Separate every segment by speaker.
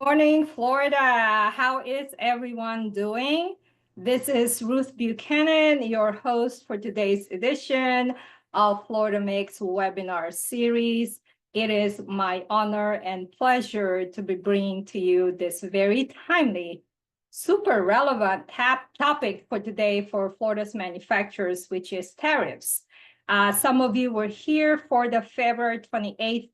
Speaker 1: Morning, Florida. How is everyone doing? This is Ruth Buchanan, your host for today's edition of Florida Makes webinar series. It is my honor and pleasure to be bringing to you this very timely, super relevant topic for today for Florida's manufacturers, which is tariffs. Some of you were here for the February 28th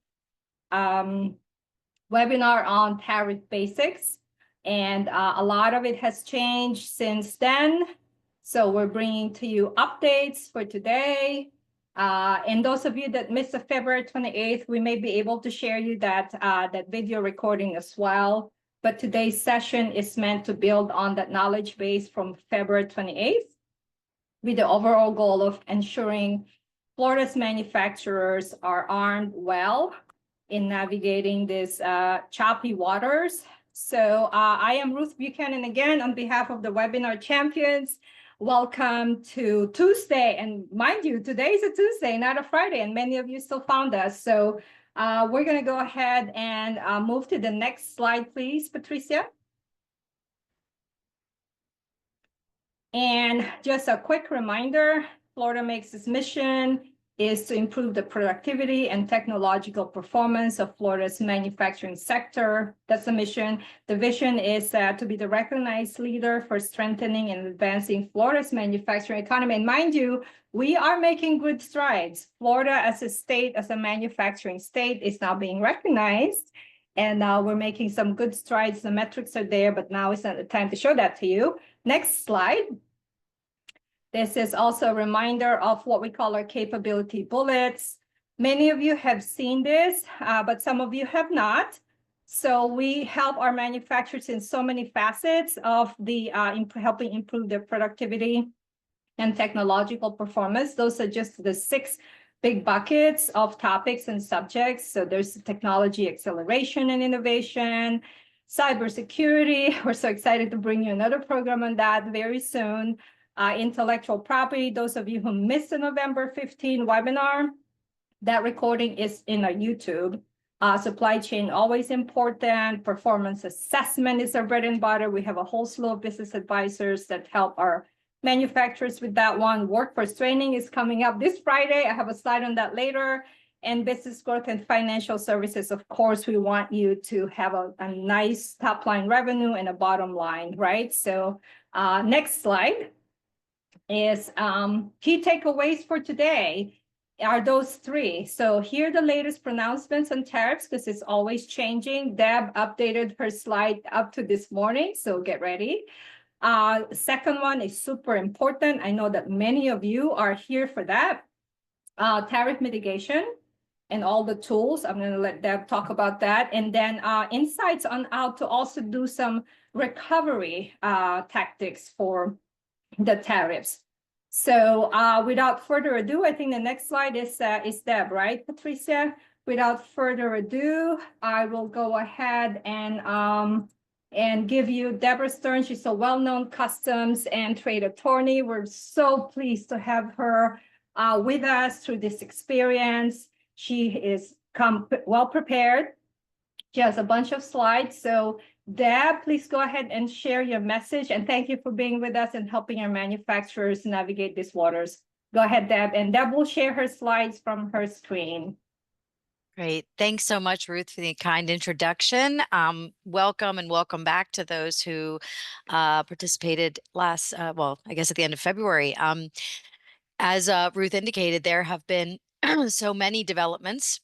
Speaker 1: webinar on tariff basics, and a lot of it has changed since then. So we're bringing to you updates for today. And those of you that missed the February 28th, we may be able to share you that video recording as well. But today's session is meant to build on that knowledge base from February 28th with the overall goal of ensuring Florida's manufacturers are armed well in navigating these choppy waters. So I am Ruth Buchanan again on behalf of the webinar champions. Welcome to Tuesday. And mind you, today is a Tuesday, not a Friday, and many of you still found us. So we're going to go ahead and move to the next slide, please, Patricia. And just a quick reminder, Florida Makes its mission is to improve the productivity and technological performance of Florida's manufacturing sector. That's the mission. The vision is to be the recognized leader for strengthening and advancing Florida's manufacturing economy. And mind you, we are making good strides. Florida as a state, as a manufacturing state, is now being recognized. And we're making some good strides. The metrics are there, but now is not the time to show that to you. Next slide. This is also a reminder of what we call our capability bullets. Many of you have seen this, but some of you have not. So we help our manufacturers in so many facets of the helping improve their productivity and technological performance. Those are just the 6 big buckets of topics and subjects. So there's technology acceleration and innovation, cybersecurity. We're so excited to bring you another program on that very soon. Intellectual property. Those of you who missed the November 15 webinar, that recording is in our YouTube. Supply chain, always important. Performance assessment is our bread and butter. We have a whole slew of business advisors that help our manufacturers with that one. Workforce training is coming up this Friday. I have a slide on that later. And business growth and financial services, of course, we want you to have a nice top line revenue and a bottom line, right? So next slide is key takeaways for today are those 3. So here are the latest pronouncements on tariffs, because it's always changing. Deb updated her slide up to this morning, so get ready. Second one is super important. I know that many of you are here for that. Tariff mitigation and all the tools. I'm going to let Deb talk about that. And then insights on how to also do some recovery tactics for the tariffs. So without further ado, I think the next slide is Deb, right, Patricia? Without further ado, I will go ahead and give you Deborah Stern. She's a well-known customs and trade attorney. We're so pleased to have her with us through this experience. She is well prepared. She has a bunch of slides. So Deb, please go ahead and share your message. And thank you for being with us and helping our manufacturers navigate these waters. Go ahead, Deb. And Deb will share her slides from her screen.
Speaker 2: Great. Thanks so much, Ruth, for the kind introduction. Welcome and welcome back to those who participated last, well, I guess at the end of February. As Ruth indicated, there have been so many developments.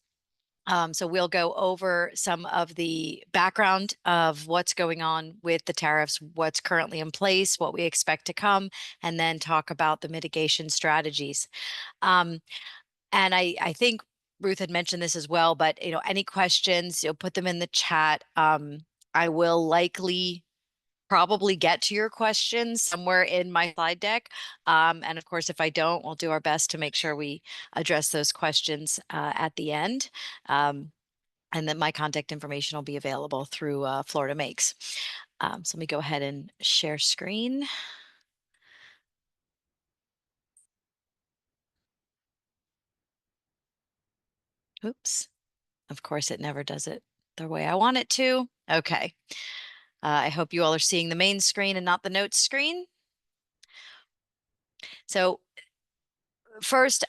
Speaker 2: So we'll go over some of the background of what's going on with the tariffs, what's currently in place, what we expect to come, and then talk about the mitigation strategies. And I think Ruth had mentioned this as well, but any questions, put them in the chat. I will probably get to your questions somewhere in my slide deck. And of course, if I don't, we'll do our best to make sure we address those questions at the end. And then my contact information will be available through FloridaMakes. So let me go ahead and share screen. Oops. Of course, it never does it the way I want it to. Okay. I hope you all are seeing the main screen and not the notes screen. So first,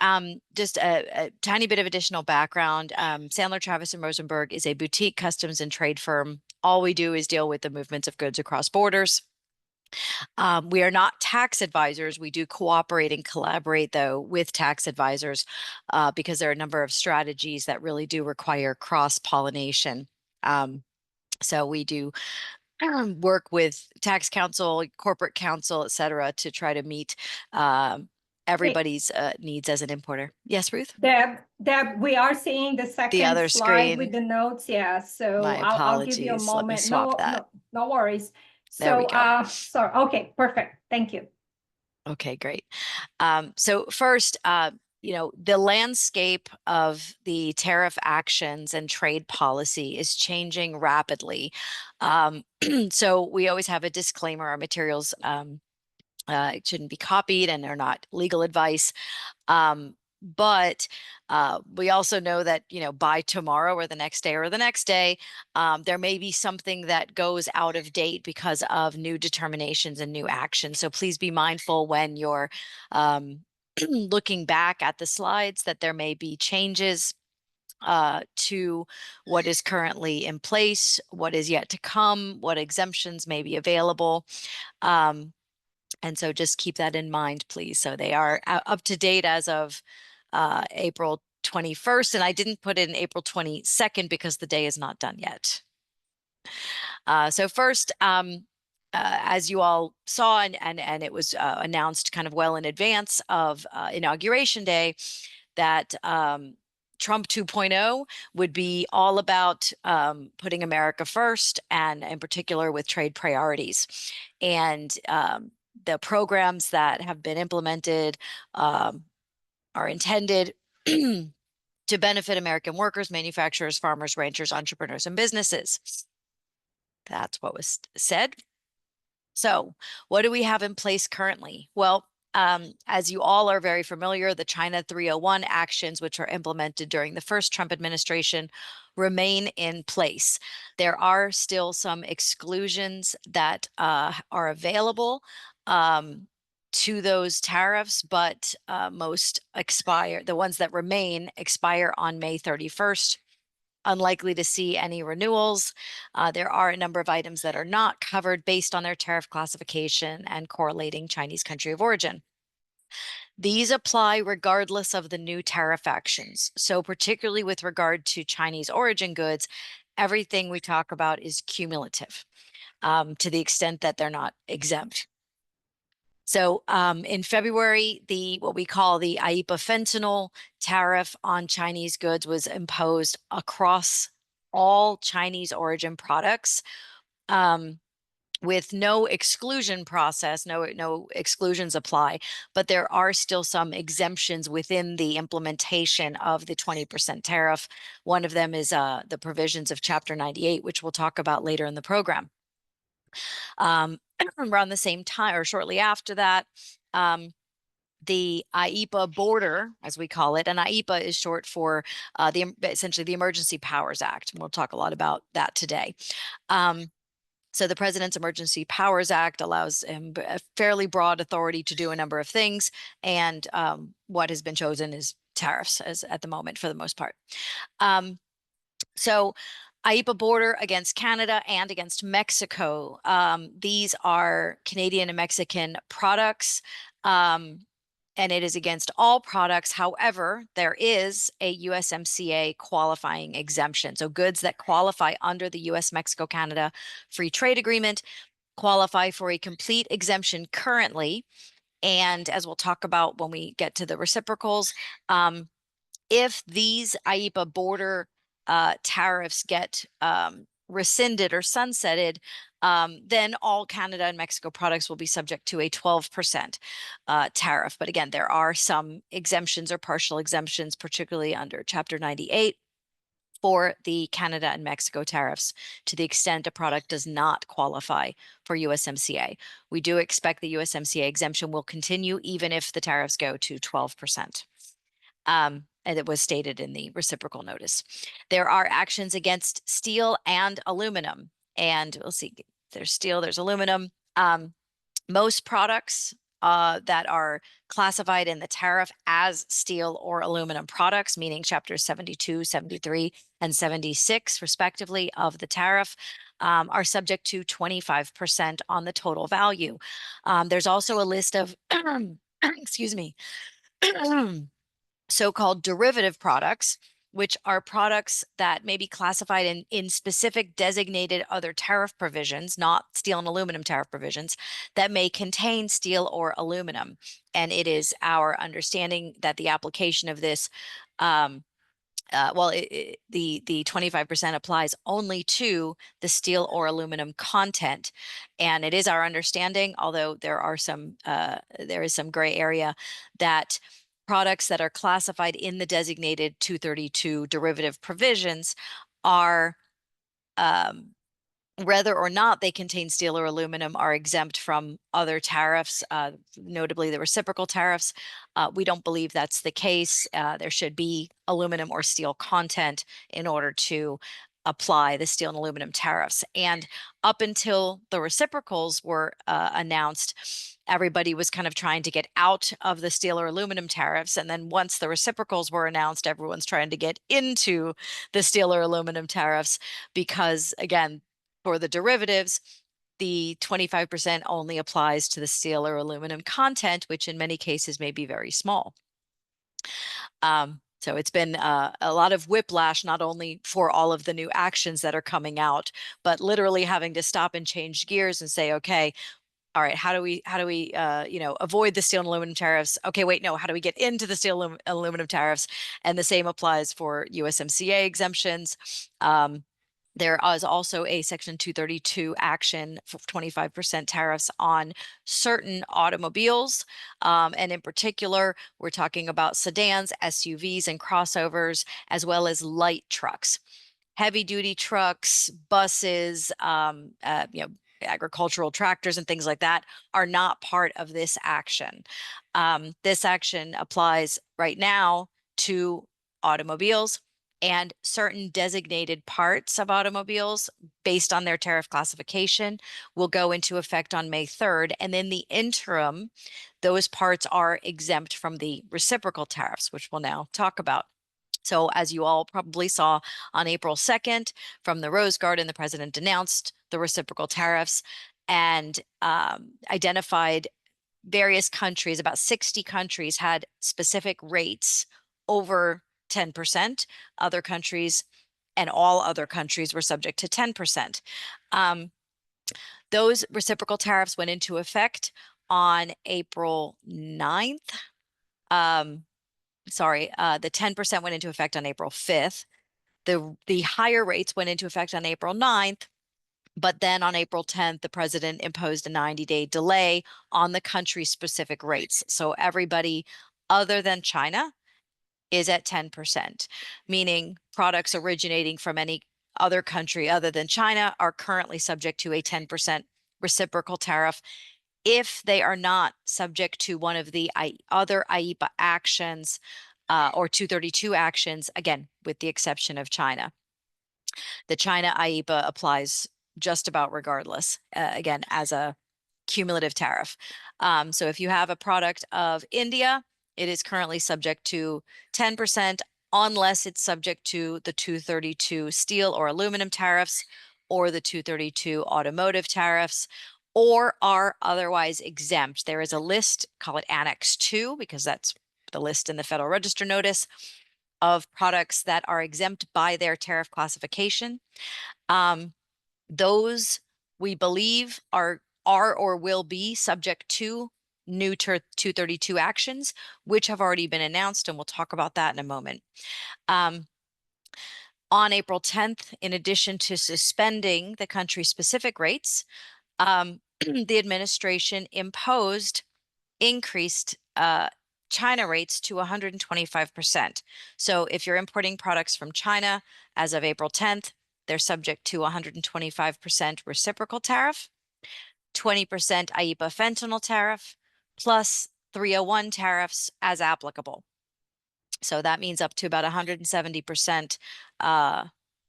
Speaker 2: just a tiny bit of additional background. Sandler, Travis, and Rosenberg is a boutique customs and trade firm. All we do is deal with the movements of goods across borders. We are not tax advisors. We do cooperate and collaborate, though, with tax advisors because there are a number of strategies that really do require cross-pollination. So we do work with tax counsel, corporate counsel, et cetera, to try to meet everybody's needs as an importer. Yes, Ruth?
Speaker 1: Deb, we are seeing the
Speaker 2: The
Speaker 1: second
Speaker 2: other
Speaker 1: slide with
Speaker 2: screen.
Speaker 1: the notes. Yeah, so
Speaker 2: My
Speaker 1: I'll give you a
Speaker 2: apologies. Let me
Speaker 1: moment.
Speaker 2: swap that.
Speaker 1: No worries.
Speaker 2: There we
Speaker 1: So,
Speaker 2: go.
Speaker 1: sorry. Okay, perfect. Thank you.
Speaker 2: Okay, great. So first, the landscape of the tariff actions and trade policy is changing rapidly. So we always have a disclaimer. Our materials it shouldn't be copied and they're not legal advice. But we also know that, by tomorrow or the next day or the next day, there may be something that goes out of date because of new determinations and new actions. So please be mindful when you're looking back at the slides that there may be changes to what is currently in place, what is yet to come, what exemptions may be available. And so just keep that in mind, please. So they are up to date as of April 21st, and I didn't put in April 22nd because the day is not done yet. So first, as you all saw, and it was announced kind of well in advance of Inauguration Day, that Trump 2.0 would be all about putting America first, and in particular with trade priorities. And the programs that have been implemented are intended to benefit American workers, manufacturers, farmers, ranchers, entrepreneurs, and businesses. That's what was said. So what do we have in place currently? Well, as you all are very familiar, the China 301 actions, which are implemented during the first Trump administration, remain in place. There are still some exclusions that are available to those tariffs, but most expire. The ones that remain expire on May 31st. Unlikely to see any renewals. There are a number of items that are not covered based on their tariff classification and correlating Chinese country of origin. These apply regardless of the new tariff actions. So particularly with regard to Chinese origin goods, everything we talk about is cumulative to the extent that they're not exempt. So in February, what we call the IEEPA fentanyl tariff on Chinese goods was imposed across all Chinese origin products with no exclusion process, no exclusions apply, but there are still some exemptions within the implementation of the 20% tariff. One of them is the provisions of Chapter 98, which we'll talk about later in the program. Around the same time or shortly after that, the IEEPA border, as we call it, and IEEPA is short for essentially the Emergency Powers Act. And we'll talk a lot about that today. So the President's Emergency Powers Act allows him a fairly broad authority to do a number of things. And what has been chosen is tariffs at the moment for the most part. So IEEPA border against Canada and against Mexico. These are Canadian and Mexican products, and it is against all products. However, there is a USMCA qualifying exemption. So goods that qualify under the US-Mexico-Canada Free Trade Agreement qualify for a complete exemption currently. And as we'll talk about when we get to the reciprocals, if these IEEPA border tariffs get rescinded or sunsetted, then all Canada and Mexico products will be subject to a 12% tariff. But again, there are some exemptions or partial exemptions, particularly under Chapter 98 for the Canada and Mexico tariffs to the extent a product does not qualify for USMCA. We do expect the USMCA exemption will continue even if the tariffs go to 12%. and it was stated in the reciprocal notice. There are actions against steel and aluminum. And we'll see, there's steel, there's aluminum. Most products that are classified in the tariff as steel or aluminum products, meaning chapters 72, 73, and 76, respectively, of the tariff, are subject to 25% on the total value. There's also a list of, excuse me, so-called derivative products, which are products that may be classified in specific designated other tariff provisions, not steel and aluminum tariff provisions, that may contain steel or aluminum. And it is our understanding that the application of this, the 25% applies only to the steel or aluminum content. And it is our understanding, although there is some gray area, that products that are classified in the designated 232 derivative provisions are, whether or not they contain steel or aluminum, are exempt from other tariffs, notably the reciprocal tariffs. We don't believe that's the case. There should be aluminum or steel content in order to apply the steel and aluminum tariffs. And up until the reciprocals were announced, everybody was kind of trying to get out of the steel or aluminum tariffs. And then once the reciprocals were announced, everyone's trying to get into the steel or aluminum tariffs because, again, for the derivatives, the 25% only applies to the steel or aluminum content, which in many cases may be very small. So it's been a lot of whiplash, not only for all of the new actions that are coming out, but literally having to stop and change gears and say, okay, all right, how do we avoid the steel and aluminum tariffs? Okay, wait, no, how do we get into the steel and aluminum tariffs? And the same applies for USMCA exemptions. There is also a Section 232 action for 25% tariffs on certain automobiles. And in particular, we're talking about sedans, SUVs, and crossovers, as well as light trucks. Heavy duty trucks, buses, agricultural tractors and things like that are not part of this action. This action applies right now to automobiles and certain designated parts of automobiles based on their tariff classification will go into effect on May 3rd. And in the interim, those parts are exempt from the reciprocal tariffs, which we'll now talk about. So as you all probably saw on April 2nd from the Rose Garden, the president announced the reciprocal tariffs and identified various countries. About 60 countries had specific rates over 10%. Other countries and all other countries were subject to 10%. Those reciprocal tariffs went into effect on April 9th. The 10% went into effect on April 5th. The higher rates went into effect on April 9th. But then on April 10th, the president imposed a 90-day delay on the country-specific rates. So everybody other than China is at 10%, meaning products originating from any other country other than China are currently subject to a 10% reciprocal tariff if they are not subject to one of the other IEEPA actions or 232 actions, again, with the exception of China. The China IEEPA applies just about regardless, again, as a cumulative tariff. So if you have a product of India, it is currently subject to 10% unless it's subject to the 232 steel or aluminum tariffs or the 232 automotive tariffs, or are otherwise exempt. There is a list, call it Annex 2, because that's the list in the Federal Register notice of products that are exempt by their tariff classification. Those we believe are or will be subject to new 232 actions, which have already been announced, and we'll talk about that in a moment. On April 10th, in addition to suspending the country-specific rates, the administration imposed increased China rates to 125%. So if you're importing products from China as of April 10th, they're subject to 125% reciprocal tariff, 20% IEEPA fentanyl tariff, plus 301 tariffs as applicable. So that means up to about 170%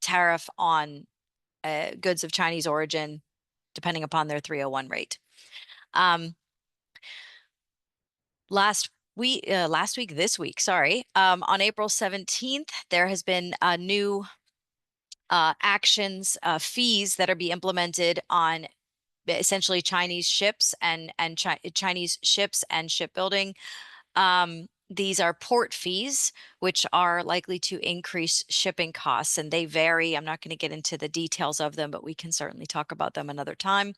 Speaker 2: tariff on goods of Chinese origin, depending upon their 301 rate. This week, sorry, on April 17th, there has been a new actions, fees that are being implemented on essentially Chinese ships and Chinese ships and shipbuilding. These are port fees, which are likely to increase shipping costs, and they vary. I'm not going to get into the details of them, but we can certainly talk about them another time.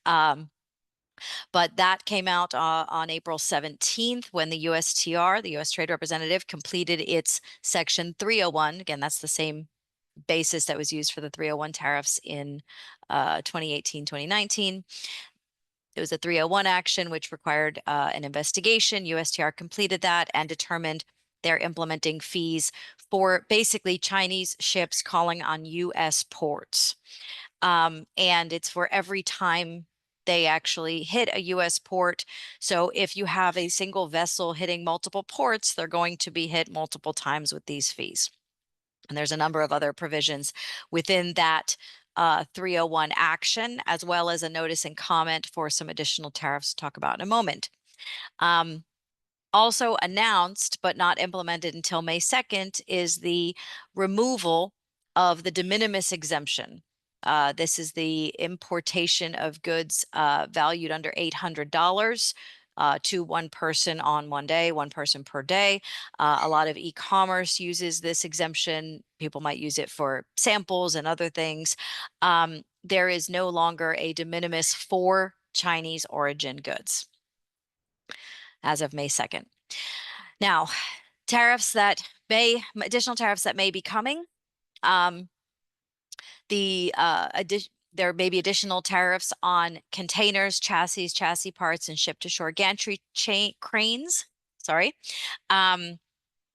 Speaker 2: But that came out on April 17th when the USTR, the U.S. Trade Representative, completed its Section 301. Again, that's the same basis that was used for the 301 tariffs in 2018, 2019. It was a 301 action, which required an investigation. USTR completed that and determined they're implementing fees for basically Chinese ships calling on U.S. ports. And it's for every time they actually hit a U.S. port. So if you have a single vessel hitting multiple ports, they're going to be hit multiple times with these fees. And there's a number of other provisions within that 301 action, as well as a notice and comment for some additional tariffs to talk about in a moment. Also announced, but not implemented until May 2nd, is the removal of the de minimis exemption. This is the importation of goods valued under $800 to one person on one day, one person per day. A lot of e-commerce uses this exemption. People might use it for samples and other things. There is no longer a de minimis for Chinese origin goods as of May 2nd. Now, additional tariffs that may be coming. There may be additional tariffs on containers, chassis parts, and ship-to-shore gantry cranes. Sorry.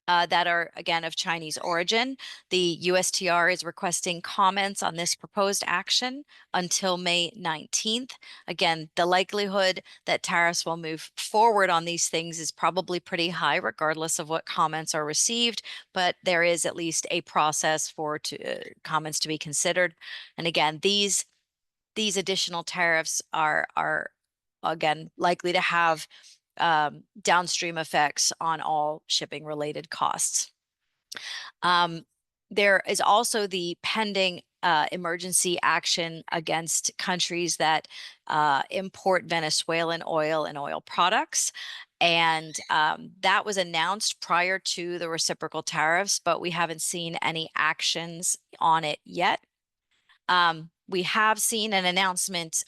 Speaker 2: That are, again, of Chinese origin. The USTR is requesting comments on this proposed action until May 19th. Again, the likelihood that tariffs will move forward on these things is probably pretty high, regardless of what comments are received, but there is at least a process for comments to be considered. And again, these additional tariffs are again likely to have downstream effects on all shipping related costs. There is also the pending emergency action against countries that import Venezuelan oil and oil products. And that was announced prior to the reciprocal tariffs, but we haven't seen any actions on it yet. We have seen an announcement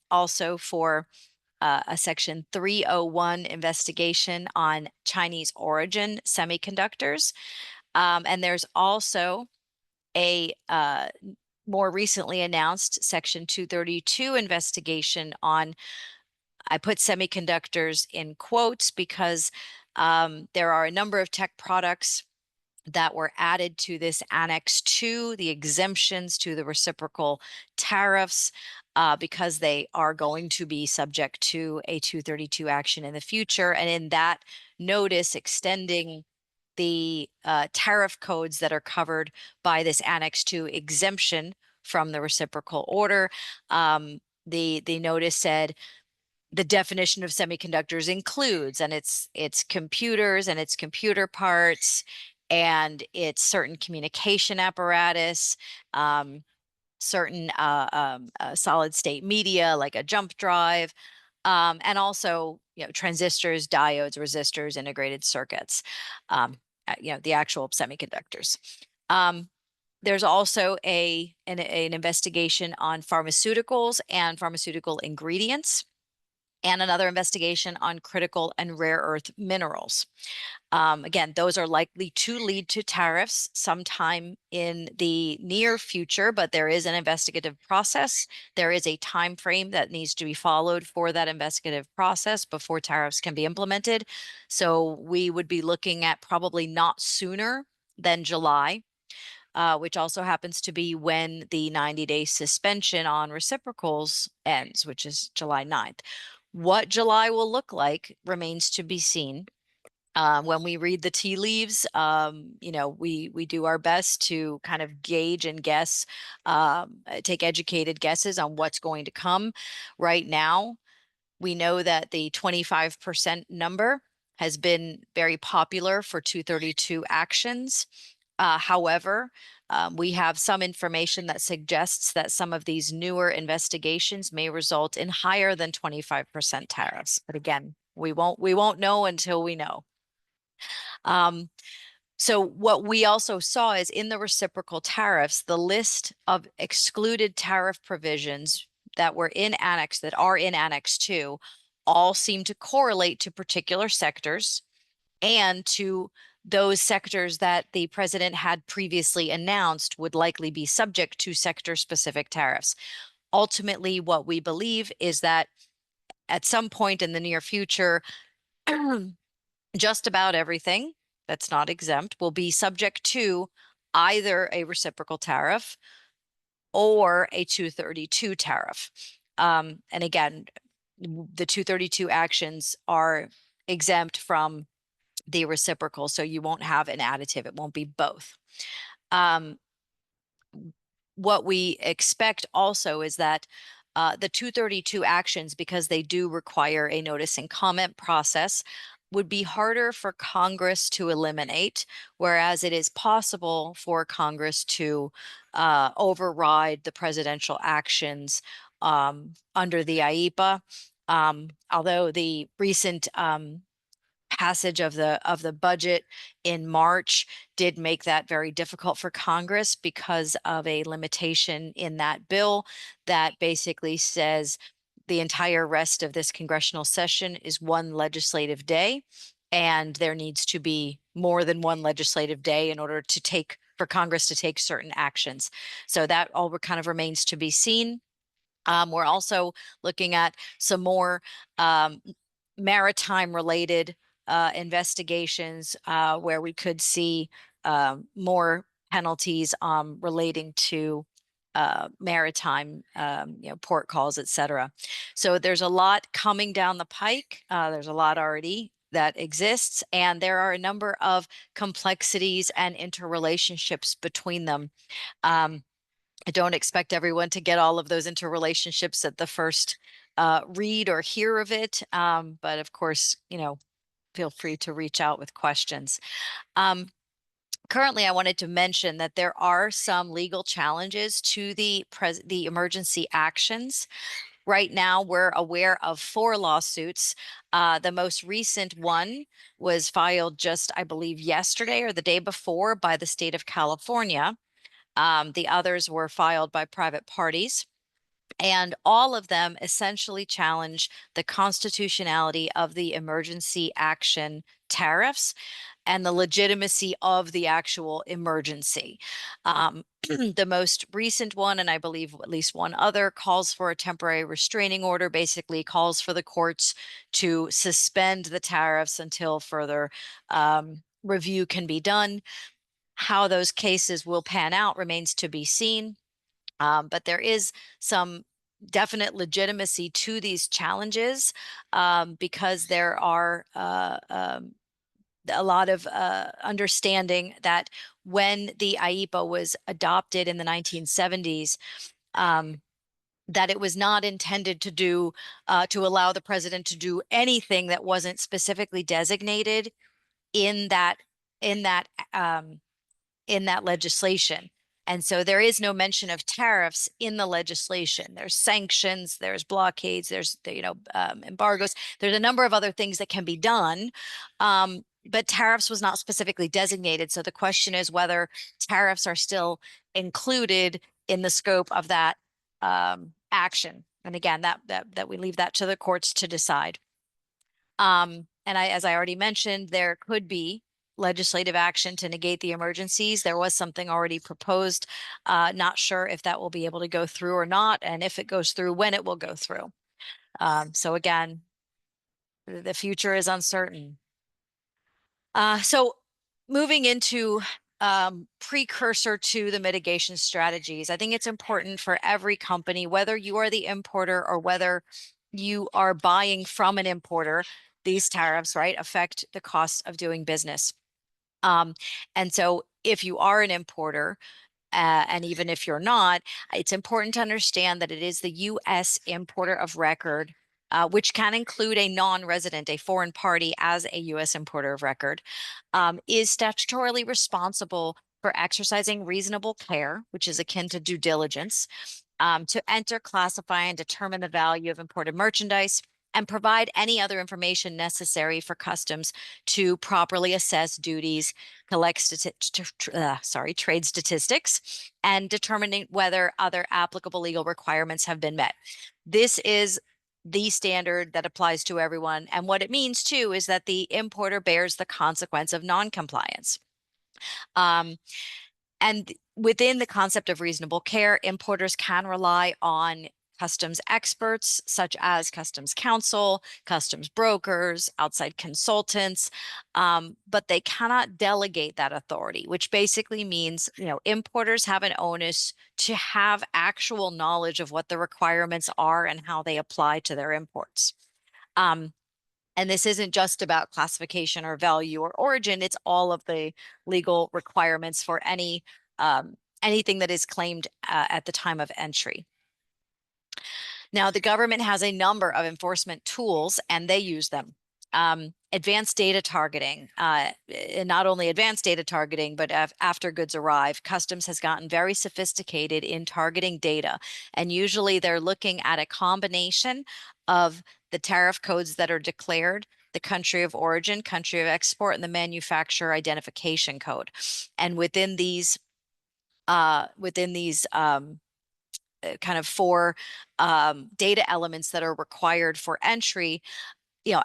Speaker 2: also for a Section 301 investigation on Chinese origin semiconductors. And there's also a more recently announced Section 232 investigation on, I put semiconductors in quotes because there are a number of tech products that were added to this Annex 2, the exemptions to the reciprocal tariffs, because they are going to be subject to a 232 action in the future. And in that notice extending the tariff codes that are covered by this Annex 2 exemption from the reciprocal order, the notice said, the definition of semiconductors includes, and it's computers and it's computer parts and it's certain communication apparatus, certain solid state media like a jump drive, and also transistors, diodes, resistors, integrated circuits, the actual semiconductors. There's also an investigation on pharmaceuticals and pharmaceutical ingredients, and another investigation on critical and rare earth minerals. Again, those are likely to lead to tariffs sometime in the near future, but there is an investigative process. There is a time frame that needs to be followed for that investigative process before tariffs can be implemented. So we would be looking at probably not sooner than July, which also happens to be when the 90-day suspension on reciprocals ends, which is July 9th. What July will look like remains to be seen. When we read the tea leaves, you know, we do our best to kind of gauge and guess, take educated guesses on what's going to come. Right now, we know that the 25% number has been very popular for 232 actions. However, we have some information that suggests that some of these newer investigations may result in higher than 25% tariffs. But again, we won't know until we know. So what we also saw is in the reciprocal tariffs, the list of excluded tariff provisions that are in Annex 2 all seem to correlate to particular sectors and to those sectors that the president had previously announced would likely be subject to sector-specific tariffs. Ultimately, what we believe is that at some point in the near future, just about everything that's not exempt will be subject to either a reciprocal tariff or a 232 tariff. And again, the 232 actions are exempt from the reciprocal, so you won't have an additive. It won't be both. What we expect also is that the 232 actions, because they do require a notice and comment process, would be harder for Congress to eliminate, whereas it is possible for Congress to override the presidential actions under the IEPA. Although the recent passage of the budget in March did make that very difficult for Congress because of a limitation in that bill that basically says the entire rest of this congressional session is one legislative day, and there needs to be more than one legislative day in order for Congress to take certain actions. So that all kind of remains to be seen. We're also looking at some more maritime related investigations where we could see more penalties relating to maritime, port calls, et cetera. So there's a lot coming down the pike. There's a lot already that exists, and there are a number of complexities and interrelationships between them. I don't expect everyone to get all of those interrelationships at the first read or hear of it. But of course, feel free to reach out with questions. Currently, I wanted to mention that there are some legal challenges to the emergency actions. Right now, we're aware of 4 lawsuits. The most recent one was filed just, I believe, yesterday or the day before by the state of California. The others were filed by private parties. And all of them essentially challenge the constitutionality of the emergency action tariffs and the legitimacy of the actual emergency. The most recent one, and I believe at least one other, calls for a temporary restraining order, basically calls for the courts to suspend the tariffs until further review can be done. How those cases will pan out remains to be seen. But there is some definite legitimacy to these challenges because there are a lot of understanding that when the IEPA was adopted in the 1970s, that it was not intended to allow the president to do anything that wasn't specifically designated in that legislation. And so there is no mention of tariffs in the legislation. There's sanctions, there's blockades, there's embargoes. There's a number of other things that can be done, but tariffs was not specifically designated. So the question is whether tariffs are still included in the scope of that action. And again, that we leave that to the courts to decide. And as I already mentioned, there could be legislative action to negate the emergencies. There was something already proposed. Not sure if that will be able to go through or not, and if it goes through, when it will go through. So again, the future is uncertain. So moving into precursor to the mitigation strategies, I think it's important for every company, whether you are the importer or whether you are buying from an importer, these tariffs, right, affect the cost of doing business. And so if you are an importer, and even if you're not, it's important to understand that it is the U.S. importer of record, which can include a non-resident, a foreign party as a U.S. importer of record, is statutorily responsible for exercising reasonable care, which is akin to due diligence, to enter, classify, and determine the value of imported merchandise, and provide any other information necessary for customs to properly assess duties, collect trade statistics, and determining whether other applicable legal requirements have been met. This is the standard that applies to everyone. And what it means too is that the importer bears the consequence of non-compliance. And within the concept of reasonable care, importers can rely on customs experts such as customs counsel, customs brokers, outside consultants, but they cannot delegate that authority, which basically means, importers have an onus to have actual knowledge of what the requirements are and how they apply to their imports. And this isn't just about classification or value or origin, it's all of the legal requirements for anything that is claimed at the time of entry. Now, the government has a number of enforcement tools and they use them. Advanced data targeting, not only advanced data targeting, but after goods arrive, customs has gotten very sophisticated in targeting data. And usually they're looking at a combination of the tariff codes that are declared, the country of origin, country of export, and the manufacturer identification code. And within these kind of four data elements that are required for entry,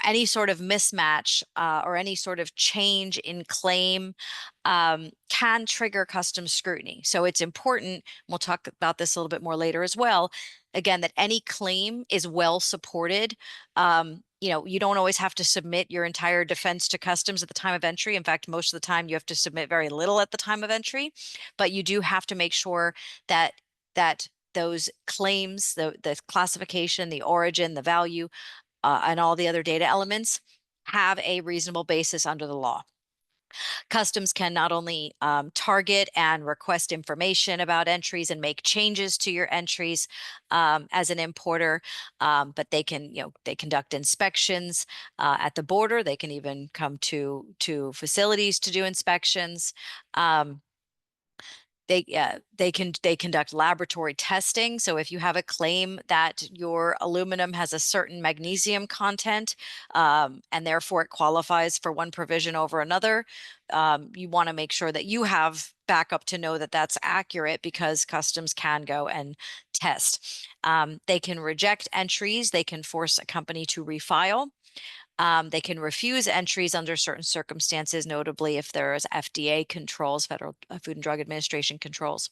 Speaker 2: any sort of mismatch or any sort of change in claim can trigger customs scrutiny. So it's important, we'll talk about this a little bit more later as well, again, that any claim is well supported. You don't always have to submit your entire defense to customs at the time of entry. In fact, most of the time you have to submit very little at the time of entry, but you do have to make sure that those claims, the classification, the origin, the value, and all the other data elements have a reasonable basis under the law. Customs can not only target and request information about entries and make changes to your entries as an importer, but they conduct inspections at the border. They can even come to facilities to do inspections. They conduct laboratory testing. So if you have a claim that your aluminum has a certain magnesium content, and therefore it qualifies for one provision over another, you want to make sure that you have backup to know that that's accurate, because customs can go and test. They can reject entries. They can force a company to refile. They can refuse entries under certain circumstances, notably if there is FDA controls, Federal Food and Drug Administration controls.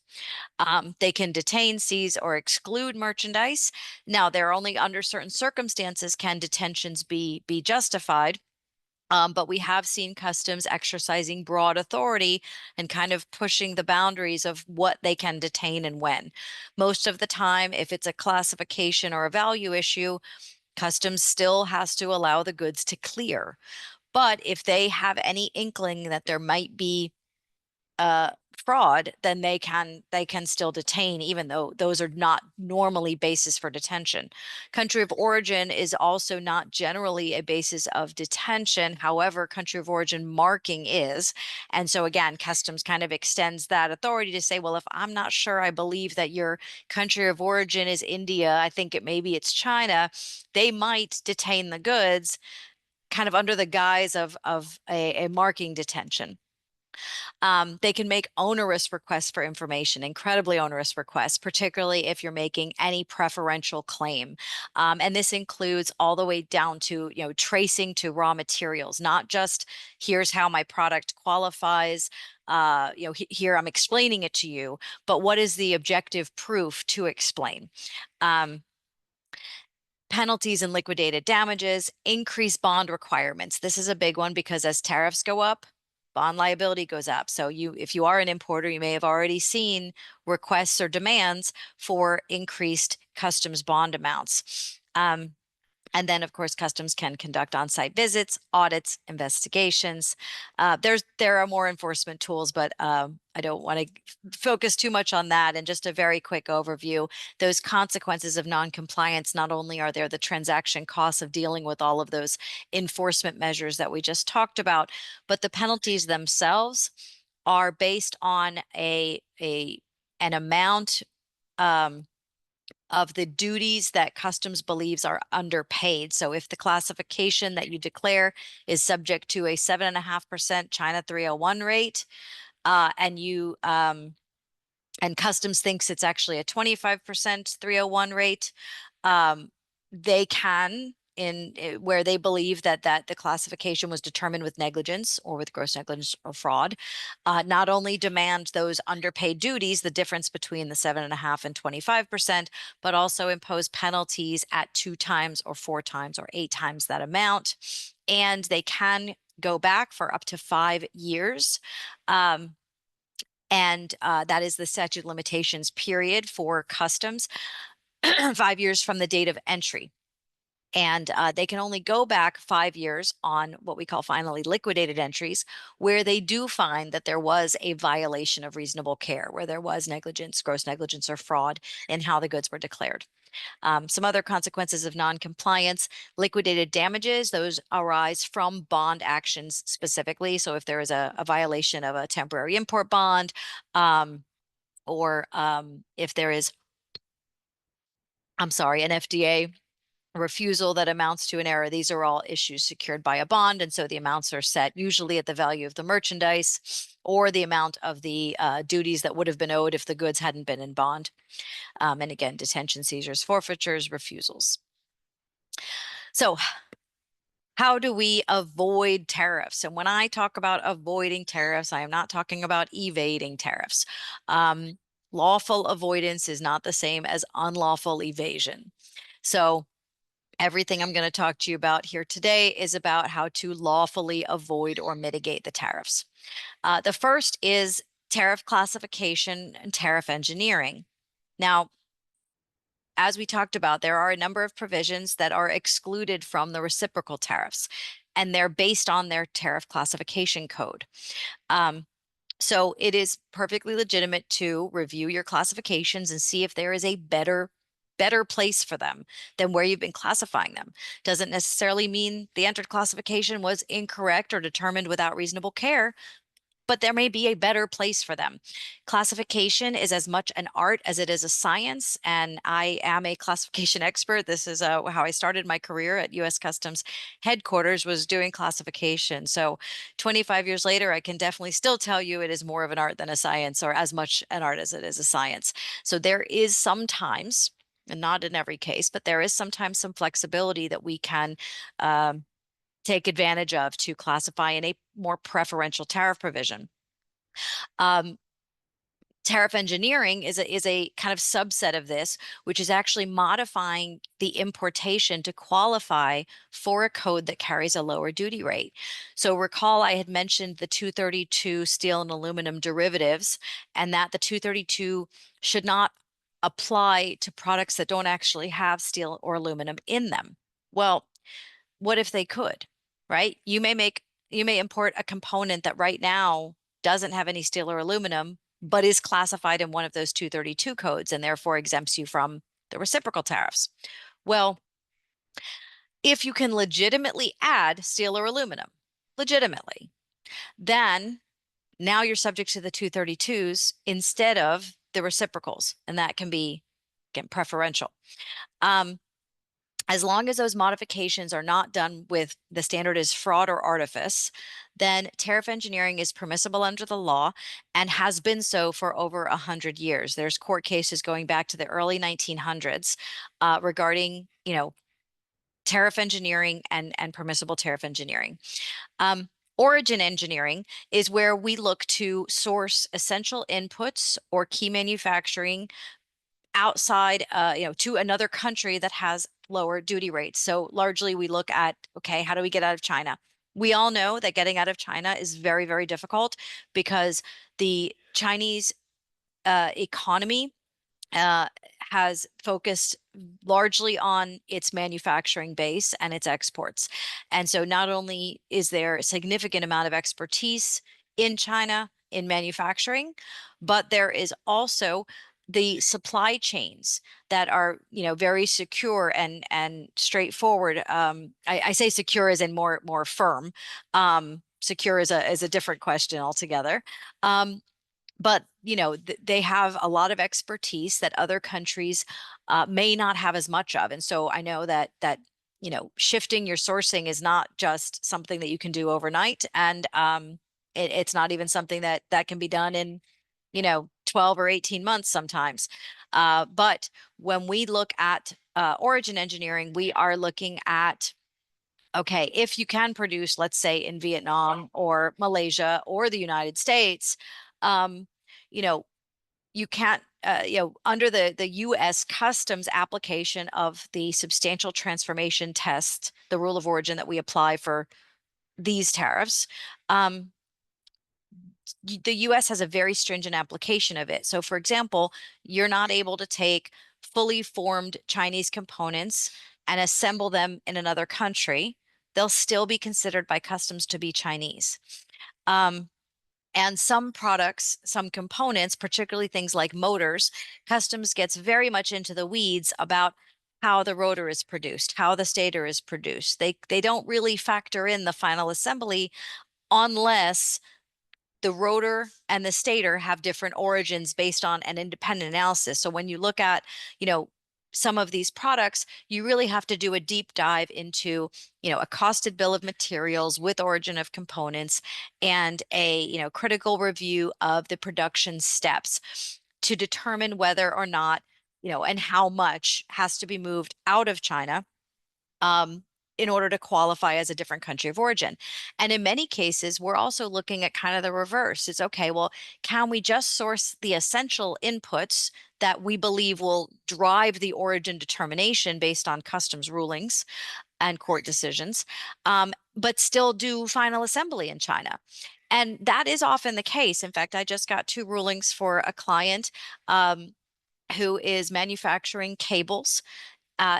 Speaker 2: They can detain, seize, or exclude merchandise. Now, they're only under certain circumstances can detentions be justified. But we have seen customs exercising broad authority and kind of pushing the boundaries of what they can detain and when. Most of the time, if it's a classification or a value issue, customs still has to allow the goods to clear. But if they have any inkling that there might be fraud, then they can still detain, even though those are not normally basis for detention. Country of origin is also not generally a basis of detention. However, country of origin marking is. And so again, customs kind of extends that authority to say, well, if I'm not sure, I believe that your country of origin is India, I think maybe it's China, they might detain the goods kind of under the guise of a marking detention. They can make onerous requests for information, incredibly onerous requests, particularly if you're making any preferential claim. And this includes all the way down to, tracing to raw materials, not just here's how my product qualifies, here I'm explaining it to you, but what is the objective proof to explain? Penalties and liquidated damages, increased bond requirements. This is a big one because as tariffs go up, bond liability goes up. So if you are an importer, you may have already seen requests or demands for increased customs bond amounts. And then, of course, customs can conduct on-site visits, audits, investigations. There are more enforcement tools, but I don't want to focus too much on that. And just a very quick overview, those consequences of non-compliance, not only are there the transaction costs of dealing with all of those enforcement measures that we just talked about, but the penalties themselves are based on an amount of the duties that customs believes are underpaid. So if the classification that you declare is subject to a 7.5% China 301 rate, and customs thinks it's actually a 25% 301 rate, they can, where they believe that the classification was determined with negligence or with gross negligence or fraud, not only demand those underpaid duties, the difference between the 7.5% and 25%, but also impose penalties at 2 times or 4 times or 8 times that amount. And they can go back for up to 5 years. And that is the statute of limitations period for customs, 5 years from the date of entry. And they can only go back 5 years on what we call finally liquidated entries, where they do find that there was a violation of reasonable care, where there was negligence, gross negligence, or fraud in how the goods were declared. Some other consequences of non-compliance: liquidated damages, those arise from bond actions specifically. So if there is a violation of a temporary import bond, or if there is, an FDA refusal that amounts to an error, these are all issues secured by a bond. And so the amounts are set usually at the value of the merchandise or the amount of the duties that would have been owed if the goods hadn't been in bond. And again, detention, seizures, forfeitures, refusals. So how do we avoid tariffs? And when I talk about avoiding tariffs, I am not talking about evading tariffs. Lawful avoidance is not the same as unlawful evasion. So everything I'm going to talk to you about here today is about how to lawfully avoid or mitigate the tariffs. The first is tariff classification and tariff engineering. Now, as we talked about, there are a number of provisions that are excluded from the reciprocal tariffs, and they're based on their tariff classification code. So it is perfectly legitimate to review your classifications and see if there is a better place for them than where you've been classifying them. Doesn't necessarily mean the entered classification was incorrect or determined without reasonable care, but there may be a better place for them. Classification is as much an art as it is a science, and I am a classification expert. This is how I started my career at U.S. Customs headquarters, was doing classification. So 25 years later, I can definitely still tell you it is more of an art than a science, or as much an art as it is a science. So there is sometimes, and not in every case, but there is sometimes some flexibility that we can take advantage of to classify in a more preferential tariff provision. Tariff engineering is a kind of subset of this, which is actually modifying the importation to qualify for a code that carries a lower duty rate. So recall I had mentioned the 232 steel and aluminum derivatives, and that the 232 should not apply to products that don't actually have steel or aluminum in them. Well, what if they could, right? You may import a component that right now doesn't have any steel or aluminum, but is classified in one of those 232 codes and therefore exempts you from the reciprocal tariffs. Well, if you can legitimately add steel or aluminum, legitimately, then now you're subject to the 232s instead of the reciprocals, and that can be, again, preferential. As long as those modifications are not done with the standard is fraud or artifice, then tariff engineering is permissible under the law and has been so for over 100 years. There's court cases going back to the early 1900s regarding, tariff engineering and permissible tariff engineering. Origin engineering is where we look to source essential inputs or key manufacturing outside, to another country that has lower duty rates. So largely we look at, okay, how do we get out of China? We all know that getting out of China is very, very difficult because the Chinese economy has focused largely on its manufacturing base and its exports. And so not only is there a significant amount of expertise in China in manufacturing, but there is also the supply chains that are, very secure and straightforward. I say secure as in more firm. Secure is a different question altogether. But they have a lot of expertise that other countries may not have as much of. And so I know that shifting your sourcing is not just something that you can do overnight, and it's not even something that can be done in 12 or 18 months sometimes. But when we look at origin engineering, we are looking at, okay, if you can produce, let's say in Vietnam or Malaysia or the United States, um, you know, you can't, under the US customs application of the substantial transformation test, the rule of origin that we apply for these tariffs, the US has a very stringent application of it. So for example, you're not able to take fully formed Chinese components and assemble them in another country. They'll still be considered by customs to be Chinese. And some products, some components, particularly things like motors, customs gets very much into the weeds about how the rotor is produced, how the stator is produced. They don't really factor in the final assembly unless the rotor and the stator have different origins based on an independent analysis. So when you look at, some of these products, you really have to do a deep dive into, a costed bill of materials with origin of components and a, critical review of the production steps to determine whether or not, and how much has to be moved out of China in order to qualify as a different country of origin. And in many cases, we're also looking at kind of the reverse. It's okay, well, can we just source the essential inputs that we believe will drive the origin determination based on customs rulings and court decisions, but still do final assembly in China? And that is often the case. In fact, I just got 2 rulings for a client who is manufacturing cables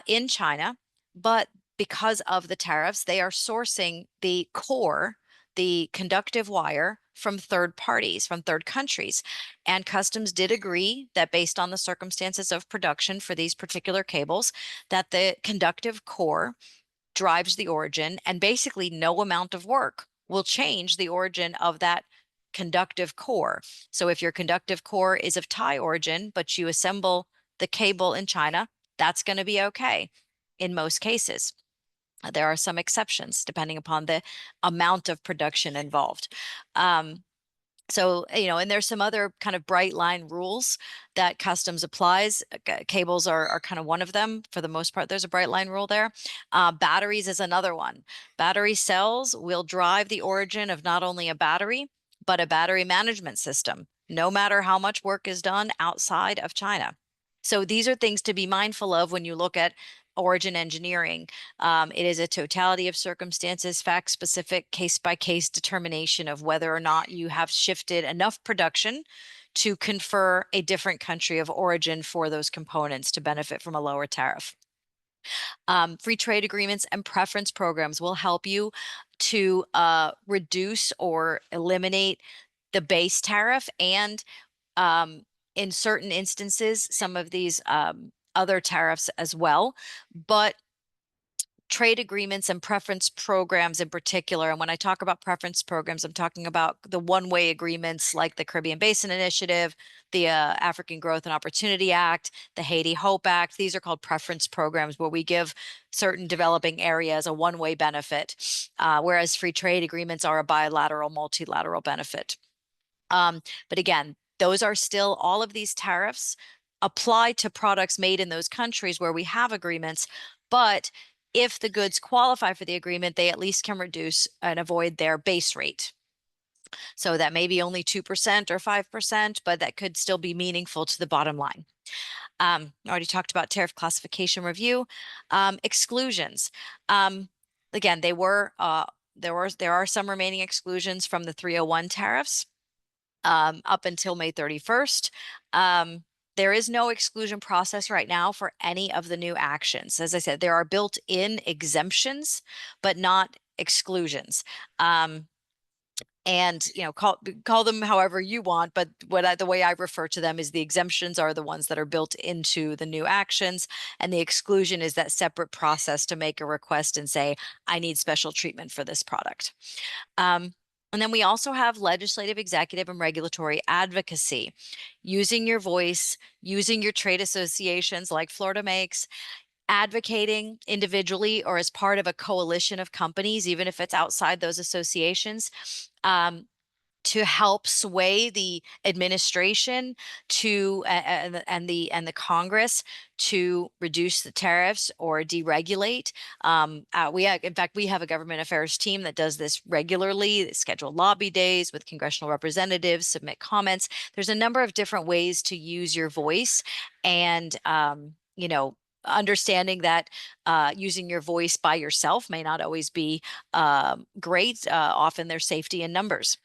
Speaker 2: in China, but because of the tariffs, they are sourcing the core, the conductive wire from third parties, from third countries. And customs did agree that based on the circumstances of production for these particular cables, that the conductive core drives the origin, and basically no amount of work will change the origin of that conductive core. So if your conductive core is of Thai origin, but you assemble the cable in China, that's going to be okay in most cases. There are some exceptions depending upon the amount of production involved. So, and there's some other kind of bright line rules that customs applies. Cables are kind of one of them. For the most part, there's a bright line rule there. Batteries is another one. Battery cells will drive the origin of not only a battery, but a battery management system, no matter how much work is done outside of China. So these are things to be mindful of when you look at origin engineering. It is a totality of circumstances, fact-specific, case-by-case determination of whether or not you have shifted enough production to confer a different country of origin for those components to benefit from a lower tariff. Free trade agreements and preference programs will help you to reduce or eliminate the base tariff, and in certain instances, some of these other tariffs as well. But trade agreements and preference programs in particular, and when I talk about preference programs, I'm talking about the one-way agreements like the Caribbean Basin Initiative, the African Growth and Opportunity Act, the Haiti Hope Act. These are called preference programs where we give certain developing areas a one-way benefit, whereas free trade agreements are a bilateral, multilateral benefit. But again, those are still, all of these tariffs apply to products made in those countries where we have agreements. But if the goods qualify for the agreement, they at least can reduce and avoid their base rate. So that may be only 2% or 5%, but that could still be meaningful to the bottom line. I already talked about tariff classification review. Exclusions. Again, there are some remaining exclusions from the 301 tariffs up until May 31st. There is no exclusion process right now for any of the new actions. As I said, there are built-in exemptions, but not exclusions. And call them however you want, but the way I refer to them is the exemptions are the ones that are built into the new actions, and the exclusion is that separate process to make a request and say, I need special treatment for this product. And then we also have legislative, executive, and regulatory advocacy, using your voice, using your trade associations like FloridaMakes, advocating individually or as part of a coalition of companies, even if it's outside those associations, to help sway the administration to and the Congress to reduce the tariffs or deregulate. In fact, we have a government affairs team that does this regularly. They schedule lobby days with congressional representatives, submit comments. There's a number of different ways to use your voice, and understanding that using your voice by yourself may not always be great. Often there's safety in numbers.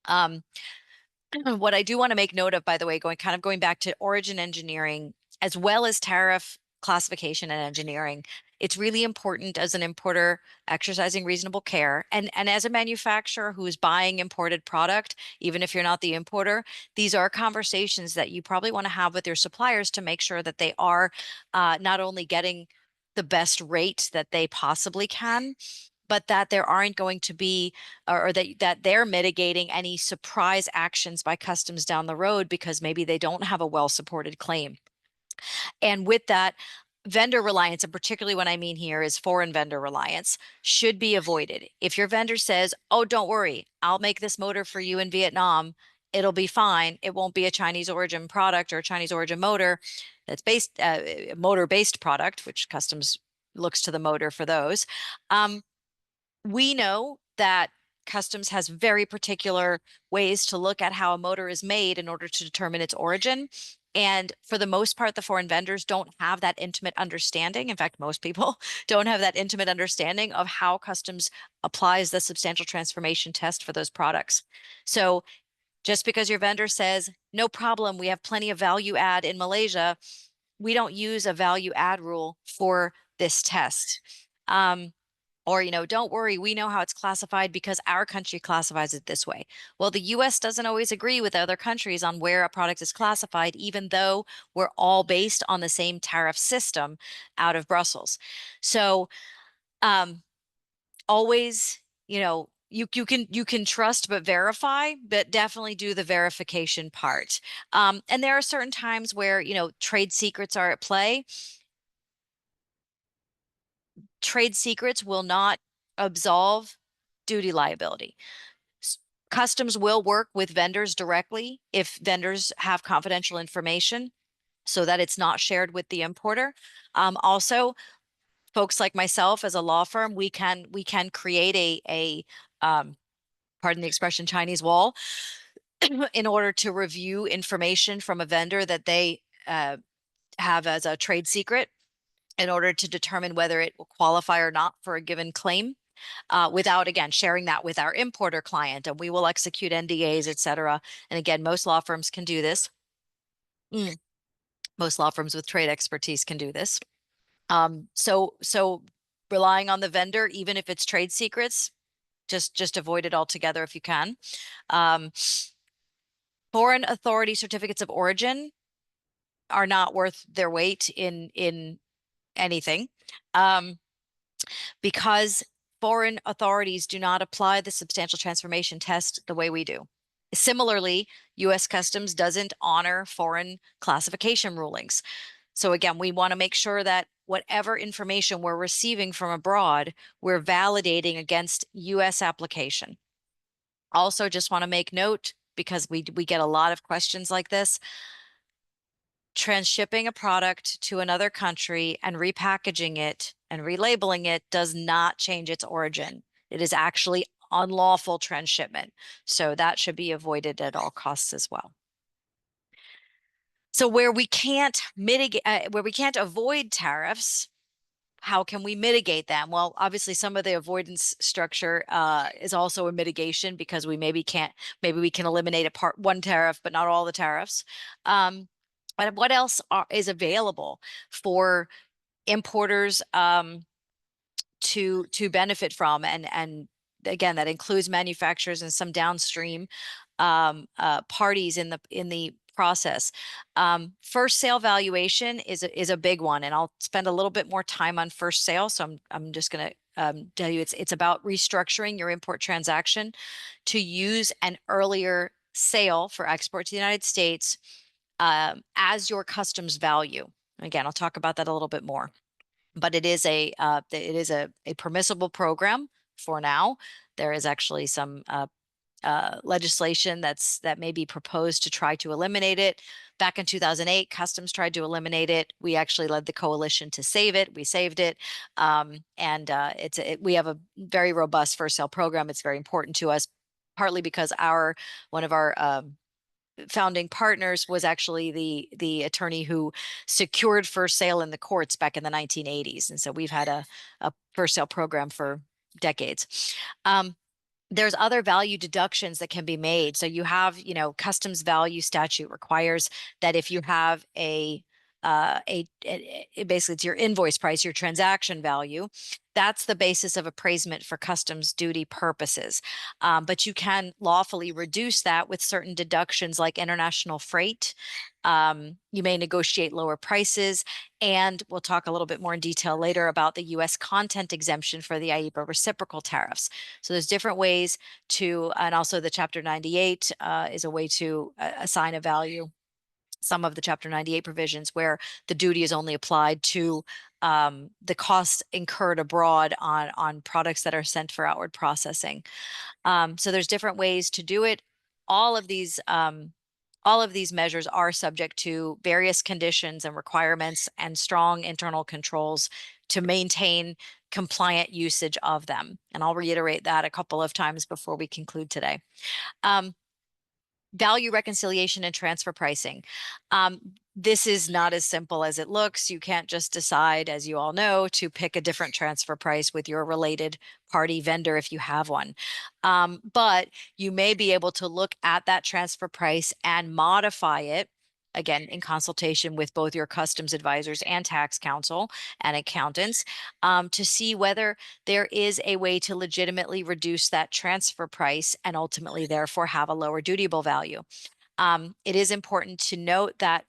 Speaker 2: What I do want to make note of, by the way, going back to origin engineering as well as tariff classification and engineering, it's really important as an importer exercising reasonable care, and as a manufacturer who is buying imported product, even if you're not the importer, these are conversations that you probably want to have with your suppliers to make sure that they are not only getting the best rate that they possibly can, but that there aren't going to be, or that they're mitigating any surprise actions by customs down the road because maybe they don't have a well-supported claim. And with that, vendor reliance, and particularly what I mean here is foreign vendor reliance, should be avoided. If your vendor says, oh, don't worry, I'll make this motor for you in Vietnam, it'll be fine. It won't be a Chinese origin product or a Chinese origin motor that's based, motor-based product, which customs looks to the motor for those. We know that customs has very particular ways to look at how a motor is made in order to determine its origin. And for the most part, the foreign vendors don't have that intimate understanding. In fact, most people don't have that intimate understanding of how customs applies the substantial transformation test for those products. So just because your vendor says, no problem, we have plenty of value add in Malaysia, we don't use a value add rule for this test. Or, don't worry, we know how it's classified because our country classifies it this way. Well, the US doesn't always agree with other countries on where a product is classified, even though we're all based on the same tariff system out of Brussels. So always, you can trust but verify, but definitely do the verification part. And there are certain times where, trade secrets are at play. Trade secrets will not absolve duty liability. Customs will work with vendors directly if vendors have confidential information so that it's not shared with the importer. Also, folks like myself as a law firm, we can create a pardon the expression, Chinese wall in order to review information from a vendor that they have as a trade secret in order to determine whether it will qualify or not for a given claim, without, again, sharing that with our importer client. And we will execute NDAs, et cetera. And again, most law firms can do this. Most law firms with trade expertise can do this. So relying on the vendor, even if it's trade secrets, just avoid it altogether if you can. Foreign authority certificates of origin are not worth their weight in anything, because foreign authorities do not apply the substantial transformation test the way we do. Similarly, U.S. Customs doesn't honor foreign classification rulings. So again, we want to make sure that whatever information we're receiving from abroad, we're validating against U.S. application. Also, just want to make note, because we get a lot of questions like this, transshipping a product to another country and repackaging it and relabeling it does not change its origin. It is actually unlawful transshipment. So that should be avoided at all costs as well. So where we can't avoid tariffs, how can we mitigate them? Well, obviously some of the avoidance structure is also a mitigation, because we maybe we can eliminate one tariff, but not all the tariffs. But what else is available for importers to benefit from? And again, that includes manufacturers and some downstream parties in the process. First sale valuation is a big one, and I'll spend a little bit more time on first sale. So I'm just going to tell you it's about restructuring your import transaction to use an earlier sale for export to the United States as your customs value. Again, I'll talk about that a little bit more, but it is a permissible program for now. There is actually some legislation that may be proposed to try to eliminate it. Back in 2008, Customs tried to eliminate it. We actually led the coalition to save it. We saved it, and we have a very robust first sale program. It's very important to us, partly because one of our founding partners was actually the attorney who secured first sale in the courts back in the 1980s, and so we've had a first sale program for decades. There's other value deductions that can be made. So you have, customs value statute requires that if you have basically it's your invoice price, your transaction value, that's the basis of appraisement for customs duty purposes. But you can lawfully reduce that with certain deductions like international freight. You may negotiate lower prices, and we'll talk a little bit more in detail later about the U.S. content exemption for the IEEPA reciprocal tariffs. So there's different ways and also the Chapter 98 is a way to assign a value. Some of the Chapter 98 provisions where the duty is only applied to the costs incurred abroad on products that are sent for outward processing. So there's different ways to do it. All of these measures are subject to various conditions and requirements and strong internal controls to maintain compliant usage of them. And I'll reiterate that a couple of times before we conclude today. Value reconciliation and transfer pricing. This is not as simple as it looks. You can't just decide, as you all know, to pick a different transfer price with your related party vendor if you have one. But you may be able to look at that transfer price and modify it, again, in consultation with both your customs advisors and tax counsel and accountants, to see whether there is a way to legitimately reduce that transfer price and ultimately therefore have a lower dutiable value. It is important to note that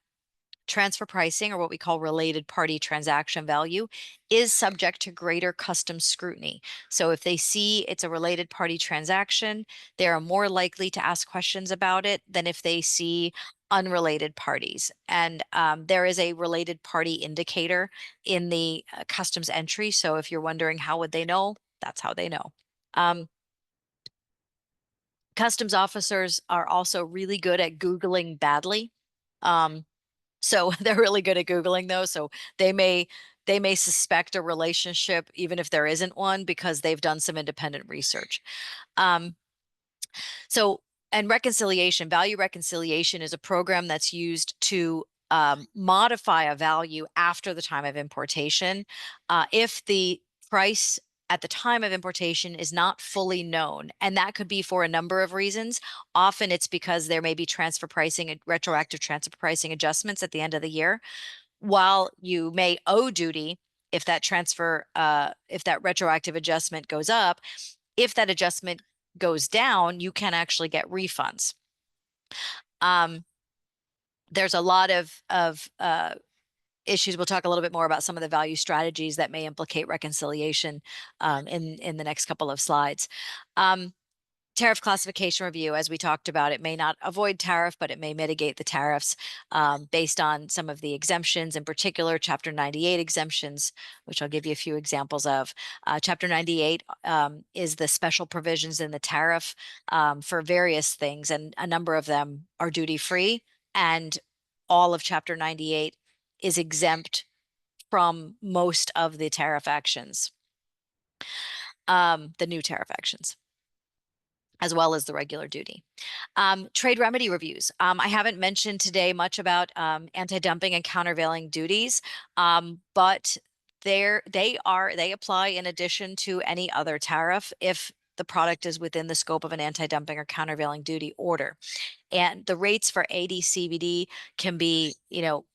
Speaker 2: transfer pricing, or what we call related party transaction value, is subject to greater customs scrutiny. So if they see it's a related party transaction, they are more likely to ask questions about it than if they see unrelated parties. And there is a related party indicator in the customs entry. So if you're wondering how would they know, that's how they know. Customs officers are also really good at Googling badly. So they're really good at Googling those. So they may suspect a relationship even if there isn't one because they've done some independent research. And reconciliation, value reconciliation is a program that's used to modify a value after the time of importation. If the price at the time of importation is not fully known, and that could be for a number of reasons. Often it's because there may be transfer pricing and retroactive transfer pricing adjustments at the end of the year. While you may owe duty if that retroactive adjustment goes up, if that adjustment goes down, you can actually get refunds. There's a lot of issues. We'll talk a little bit more about some of the value strategies that may implicate reconciliation in the next couple of slides. Tariff classification review, as we talked about, it may not avoid tariff, but it may mitigate the tariffs based on some of the exemptions, in particular Chapter 98 exemptions, which I'll give you a few examples of. Chapter 98 is the special provisions in the tariff for various things, and a number of them are duty-free, and all of Chapter 98 is exempt from most of the tariff actions, the new tariff actions, as well as the regular duty. Trade remedy reviews. I haven't mentioned today much about anti-dumping and countervailing duties, but they apply in addition to any other tariff if the product is within the scope of an anti-dumping or countervailing duty order. And the rates for AD/CVD can be,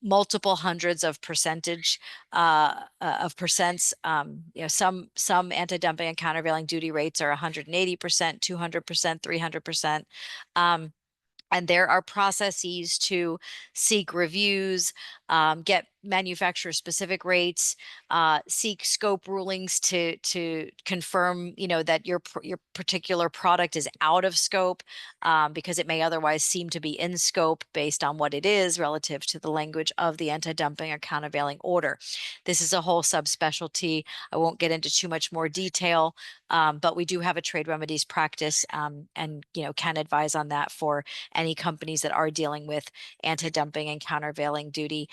Speaker 2: multiple hundreds of percentage of percents. Some anti-dumping and countervailing duty rates are 180%, 200%, 300%. And there are processes to seek reviews, get manufacturer specific rates, seek scope rulings to confirm, that your particular product is out of scope, because it may otherwise seem to be in scope based on what it is relative to the language of the anti-dumping or countervailing order. This is a whole subspecialty. I won't get into too much more detail, but we do have a trade remedies practice, and can advise on that for any companies that are dealing with anti-dumping and countervailing duty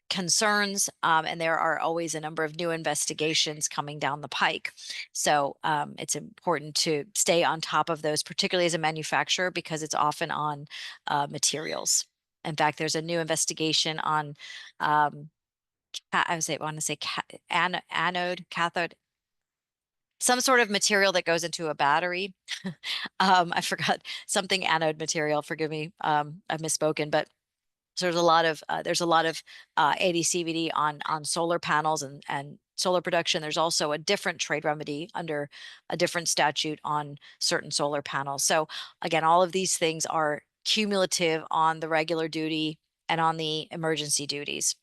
Speaker 2: concerns. And there are always a number of new investigations coming down the pike. So it's important to stay on top of those, particularly as a manufacturer, because it's often on materials. In fact, there's a new investigation on anode, cathode, some sort of material that goes into a battery. I forgot something anode material. Forgive me. I've misspoken, but so there's a lot of AD/CVD on solar panels and solar production. There's also a different trade remedy under a different statute on certain solar panels. So again, all of these things are cumulative on the regular duty and on the emergency duties.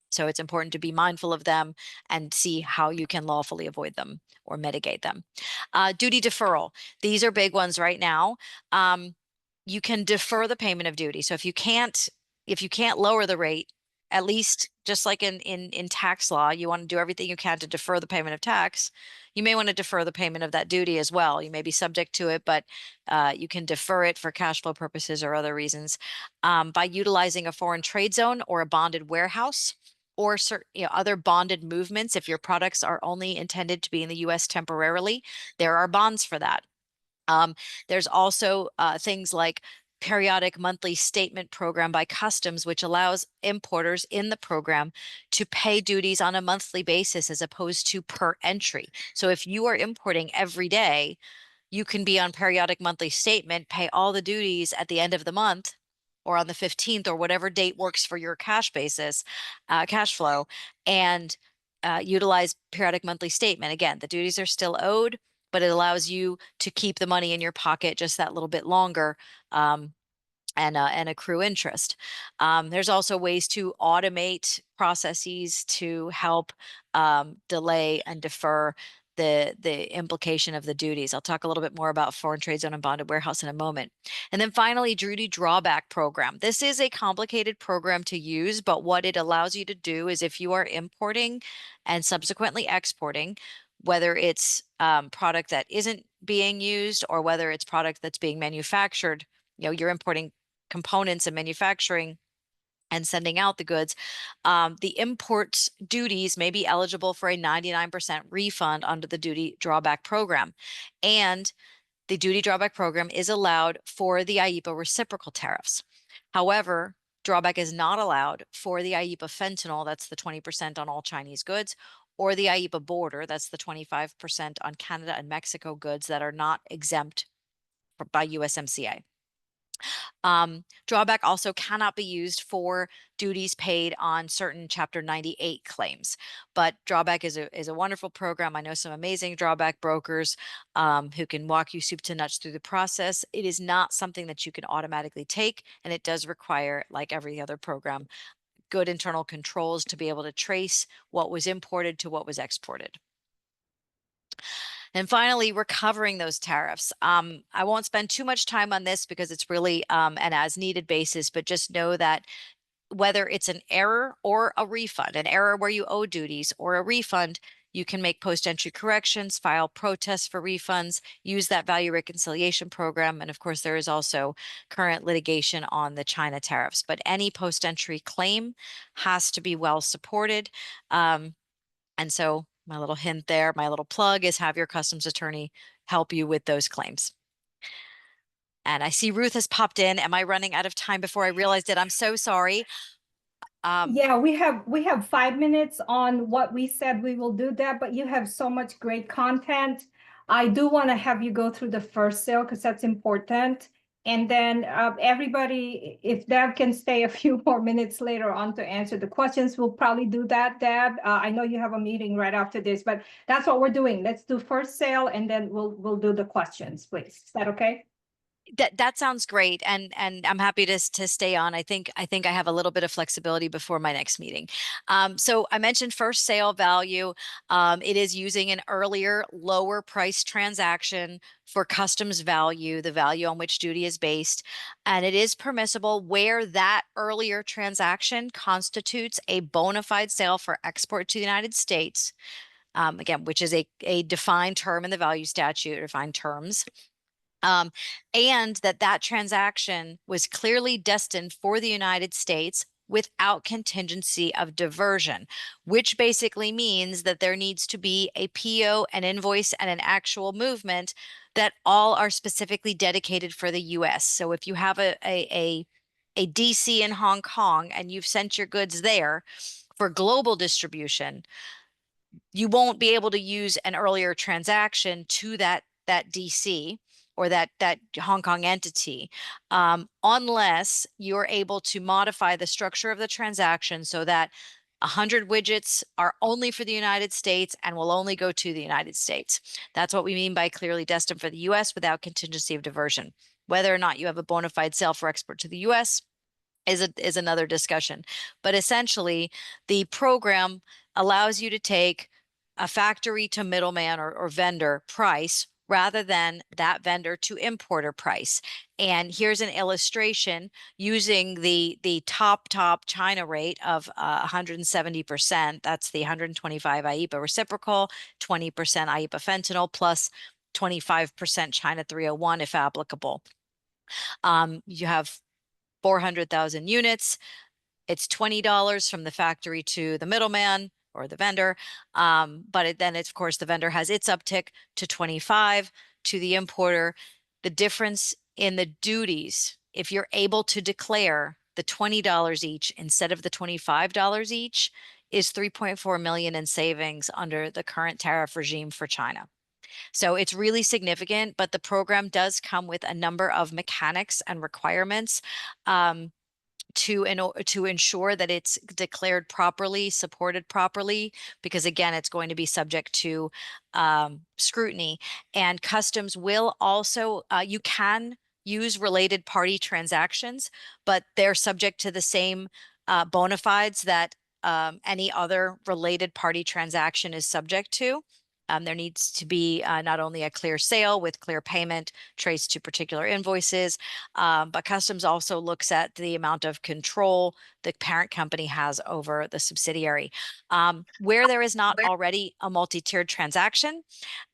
Speaker 2: So it's important to be mindful of them and see how you can lawfully avoid them or mitigate them. Duty deferral. These are big ones right now. You can defer the payment of duty. So if you can't lower the rate, at least just like in tax law, you want to do everything you can to defer the payment of tax. You may want to defer the payment of that duty as well. You may be subject to it, but you can defer it for cash flow purposes or other reasons by utilizing a foreign trade zone or a bonded warehouse, or other bonded movements. If your products are only intended to be in the U.S. temporarily, there are bonds for that. There's also things like periodic monthly statement program by customs, which allows importers in the program to pay duties on a monthly basis as opposed to per entry. So if you are importing every day, you can be on periodic monthly statement, pay all the duties at the end of the month or on the 15th or whatever date works for your cash basis, cash flow, and utilize periodic monthly statement. Again, the duties are still owed, but it allows you to keep the money in your pocket just that little bit longer, and accrue interest. There's also ways to automate processes to help delay and defer the implication of the duties. I'll talk a little bit more about foreign trade zone and bonded warehouse in a moment. And then finally, duty drawback program. This is a complicated program to use, but what it allows you to do is if you are importing and subsequently exporting, whether it's product that isn't being used or whether it's product that's being manufactured, you're importing components and manufacturing and sending out the goods, the import duties may be eligible for a 99% refund under the duty drawback program. And the duty drawback program is allowed for the IEEPA reciprocal tariffs. However, drawback is not allowed for the IEEPA fentanyl, that's the 20% on all Chinese goods, or the IEEPA border, that's the 25% on Canada and Mexico goods that are not exempt by USMCA. Drawback also cannot be used for duties paid on certain Chapter 98 claims, but drawback is a wonderful program. I know some amazing drawback brokers who can walk you soup to nuts through the process. It is not something that you can automatically take, and it does require, like every other program, good internal controls to be able to trace what was imported to what was exported. And finally, recovering those tariffs. I won't spend too much time on this because it's really an as needed basis, but just know that whether it's an error or a refund, an error where you owe duties or a refund, you can make post-entry corrections, file protests for refunds, use that value reconciliation program. And of course, there is also current litigation on the China tariffs, but any post-entry claim has to be well supported. And so my little hint there, my little plug is have your customs attorney help you with those claims. And I see Ruth has popped in. Am I running out of time before I realized it? I'm so sorry.
Speaker 1: Yeah, we have 5 minutes on what we said we will do that, but you have so much great content. I do want to have you go through the first sale because that's important. And then everybody, if Deb can stay a few more minutes later on to answer the questions, we'll probably do that, Deb. I know you have a meeting right after this, but that's what we're doing. Let's do first sale and then we'll do the questions, please. Is that okay?
Speaker 2: That sounds great, and I'm happy to stay on. I think I have a little bit of flexibility before my next meeting. So I mentioned first sale value. It is using an earlier lower price transaction for customs value, the value on which duty is based, and it is permissible where that earlier transaction constitutes a bona fide sale for export to the United States. Again, which is a defined term in the value statute, defined terms. And that transaction was clearly destined for the United States without contingency of diversion, which basically means that there needs to be a PO, an invoice, and an actual movement that all are specifically dedicated for the US. So if you have a DC in Hong Kong and you've sent your goods there for global distribution, you won't be able to use an earlier transaction to that DC or that Hong Kong entity, unless you're able to modify the structure of the transaction so that 100 widgets are only for the United States and will only go to the United States. That's what we mean by clearly destined for the US without contingency of diversion. Whether or not you have a bona fide sale for export to the US is another discussion. But essentially, the program allows you to take a factory to middleman or vendor price rather than that vendor to importer price. And here's an illustration using the top China rate of 170%. That's the 125 IEPA reciprocal, 20% IEPA fentanyl, plus 25% China 301 if applicable. You have 400,000 units. It's $20 from the factory to the middleman or the vendor. But then it's, of course, the vendor has its uptick to 25 to the importer. The difference in the duties, if you're able to declare the $20 each instead of the $25 each, is 3.4 million in savings under the current tariff regime for China. So it's really significant, but the program does come with a number of mechanics and requirements to ensure that it's declared properly, supported properly, because again, it's going to be subject to scrutiny. And customs will also, you can use related party transactions, but they're subject to the same bona fides that any other related party transaction is subject to. There needs to be not only a clear sale with clear payment traced to particular invoices, but customs also looks at the amount of control the parent company has over the subsidiary. Where there is not already a multi-tiered transaction,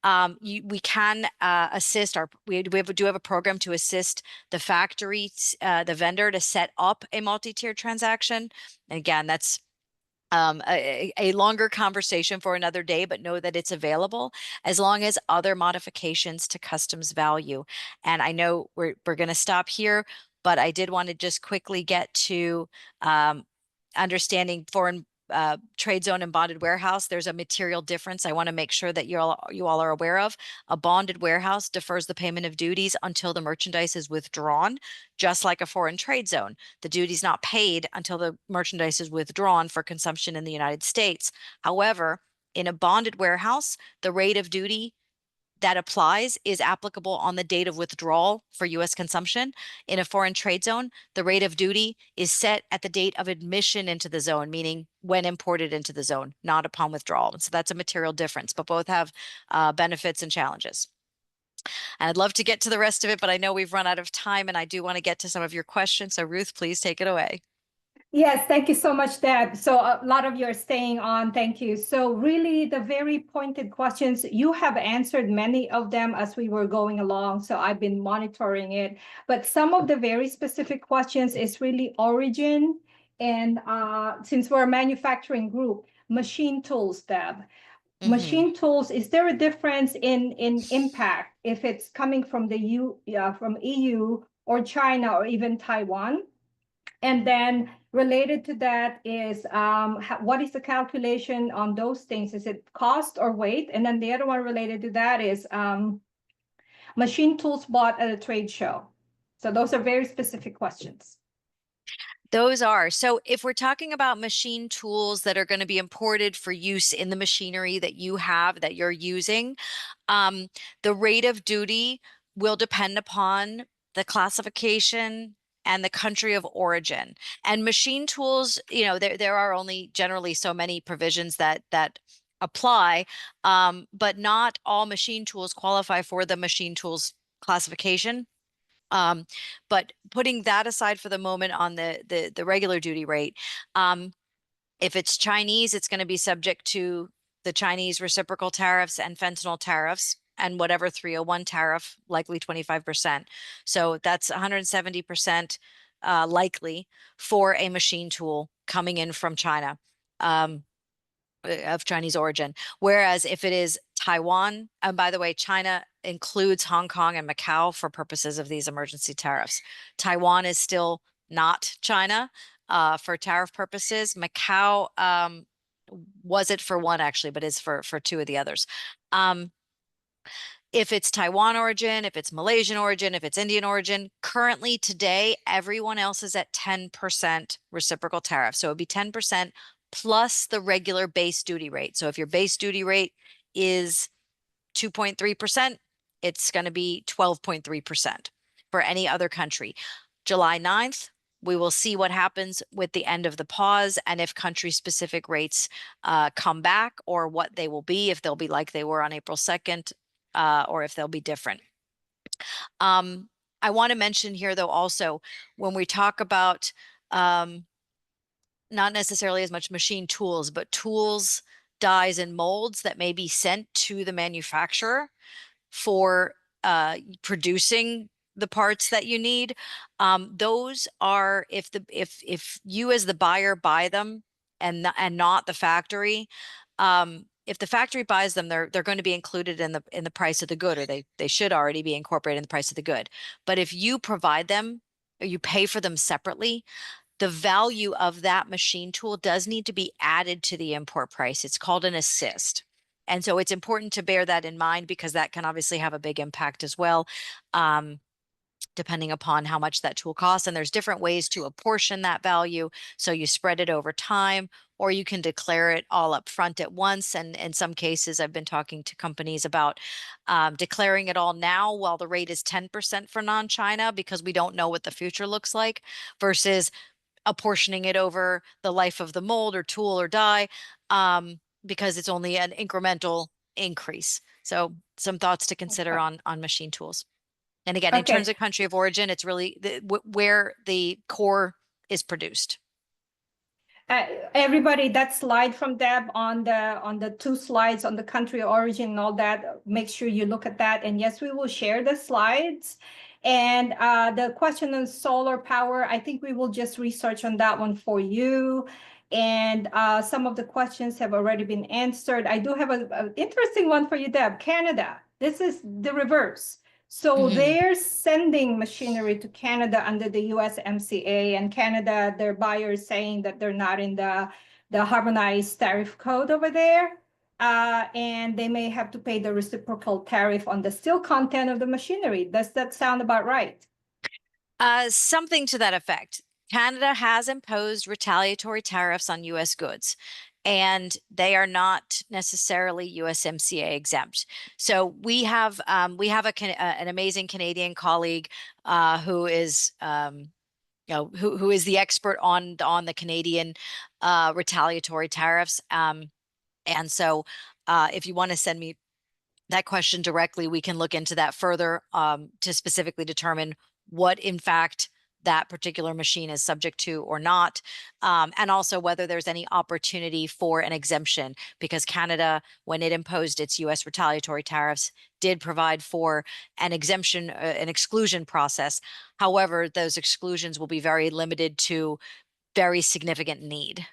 Speaker 2: we can assist we do have a program to assist the factory, the vendor, to set up a multi-tiered transaction. And again, that's a longer conversation for another day, but know that it's available as long as other modifications to customs value. And I know we're going to stop here, but I did want to just quickly get to understanding foreign trade zone and bonded warehouse. There's a material difference I want to make sure that you all are aware of. A bonded warehouse defers the payment of duties until the merchandise is withdrawn, just like a foreign trade zone. The duty is not paid until the merchandise is withdrawn for consumption in the United States. However, in a bonded warehouse, the rate of duty that applies is applicable on the date of withdrawal for U.S. consumption. In a foreign trade zone, the rate of duty is set at the date of admission into the zone, meaning when imported into the zone, not upon withdrawal. And so that's a material difference, but both have benefits and challenges. And I'd love to get to the rest of it, but I know we've run out of time and I do want to get to some of your questions. So Ruth, please take it away.
Speaker 1: Yes, thank you so much, Deb. So a lot of you are staying on. Thank you. So really the very pointed questions, you have answered many of them as we were going along. So I've been monitoring it. But some of the very specific questions is really origin. And since we're a manufacturing group, machine tools, Deb. Machine tools, is there a difference in impact if it's coming from from EU or China or even Taiwan? And then related to that is what is the calculation on those things? Is it cost or weight? And then the other one related to that is machine tools bought at a trade show. So those are very specific questions.
Speaker 2: Those are. So if we're talking about machine tools that are going to be imported for use in the machinery that you have, that you're using, the rate of duty will depend upon the classification and the country of origin. And machine tools, you know, there are only generally so many provisions that apply, but not all machine tools qualify for the machine tools classification. But putting that aside for the moment on the regular duty rate, if it's Chinese, it's going to be subject to the Chinese reciprocal tariffs and fentanyl tariffs and whatever 301 tariff, likely 25%. So that's 170% likely for a machine tool coming in from China. Of Chinese origin. Whereas if it is Taiwan, and by the way, China includes Hong Kong and Macau for purposes of these emergency tariffs. Taiwan is still not China for tariff purposes. Macau was it for one actually, but is for two of the others. If it's Taiwan origin, if it's Malaysian origin, if it's Indian origin, currently today, everyone else is at 10% reciprocal tariff. So it would be 10% plus the regular base duty rate. So if your base duty rate is 2.3%, it's going to be 12.3% for any other country. July 9th, we will see what happens with the end of the pause and if country specific rates come back or what they will be, if they'll be like they were on April 2nd, or if they'll be different. I want to mention here, though, also, when we talk about not necessarily as much machine tools, but tools, dies, and molds that may be sent to the manufacturer for producing the parts that you need. Those are, if you as the buyer buy them and not the factory, if the factory buys them, they're going to be included in the price of the good, or they should already be incorporated in the price of the good. But if you provide them or you pay for them separately, the value of that machine tool does need to be added to the import price. It's called an assist. And so it's important to bear that in mind because that can obviously have a big impact as well, depending upon how much that tool costs. And there's different ways to apportion that value. So you spread it over time, or you can declare it all up front at once. And in some cases, I've been talking to companies about declaring it all now while the rate is 10% for non-China, because we don't know what the future looks like, versus apportioning it over the life of the mold or tool or die, because it's only an incremental increase. So some thoughts to consider on machine tools. And again, in terms of country of origin, it's really where the core is produced.
Speaker 1: Everybody, that slide from Deb on the two slides on the country of origin and all that, make sure you look at that. And yes, we will share the slides. And the question on solar power, I think we will just research on that one for you. And some of the questions have already been answered. I do have an interesting one for you, Deb. Canada, this is the reverse. So they're sending machinery to Canada under the USMCA, and Canada, their buyers saying that they're not in the harmonized tariff code over there. And they may have to pay the reciprocal tariff on the steel content of the machinery. Does that sound about right?
Speaker 2: Something to that effect. Canada has imposed retaliatory tariffs on U.S. goods, and they are not necessarily USMCA exempt. So we have an amazing Canadian colleague who is who is the expert on the Canadian retaliatory tariffs. And so if you want to send me that question directly, we can look into that further to specifically determine what in fact that particular machine is subject to or not, and also whether there's any opportunity for an exemption, because Canada, when it imposed its U.S. retaliatory tariffs, did provide for an exemption, an exclusion process. However, those exclusions will be very limited to very significant need.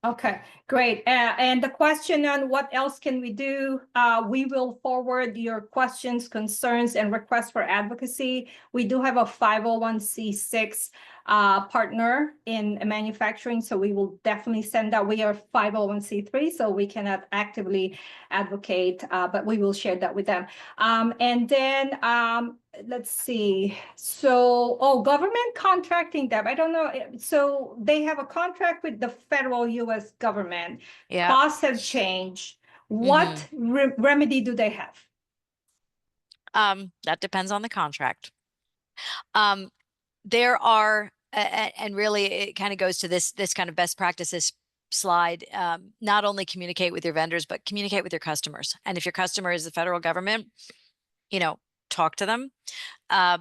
Speaker 1: Okay, great. And the question on what else can we do, we will forward your questions, concerns, and requests for advocacy. We do have a 501c6 partner in manufacturing, so we will definitely send that. We are 501(c)(3), so we cannot actively advocate, but we will share that with them. And then let's see. So, government contracting, Deb. I don't know. So they have a contract with the federal U.S. government.
Speaker 2: Yeah.
Speaker 1: Costs have changed. What remedy do they have?
Speaker 2: That depends on the contract. There are, and really it kind of goes to this kind of best practices slide. Not only communicate with your vendors, but communicate with your customers. And if your customer is the federal government, talk to them,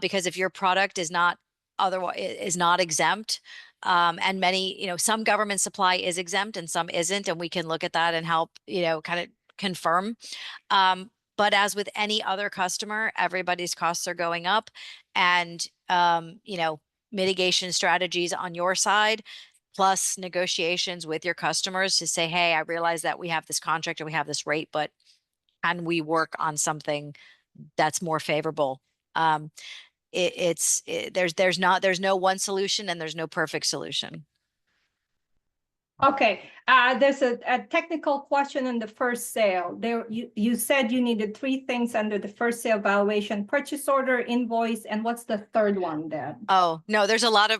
Speaker 2: because if your product is not exempt, and many, some government supply is exempt and some isn't, and we can look at that and help, kind of confirm. But as with any other customer, everybody's costs are going up, and mitigation strategies on your side, plus negotiations with your customers to say, hey, I realize that we have this contract and we have this rate, but can we work on something that's more favorable? There's no one solution, and there's no perfect solution.
Speaker 1: Okay, there's a technical question on the first sale. You said you needed 3 things under the first sale: valuation, purchase order, invoice, and what's the third one then?
Speaker 2: Oh, no, there's a lot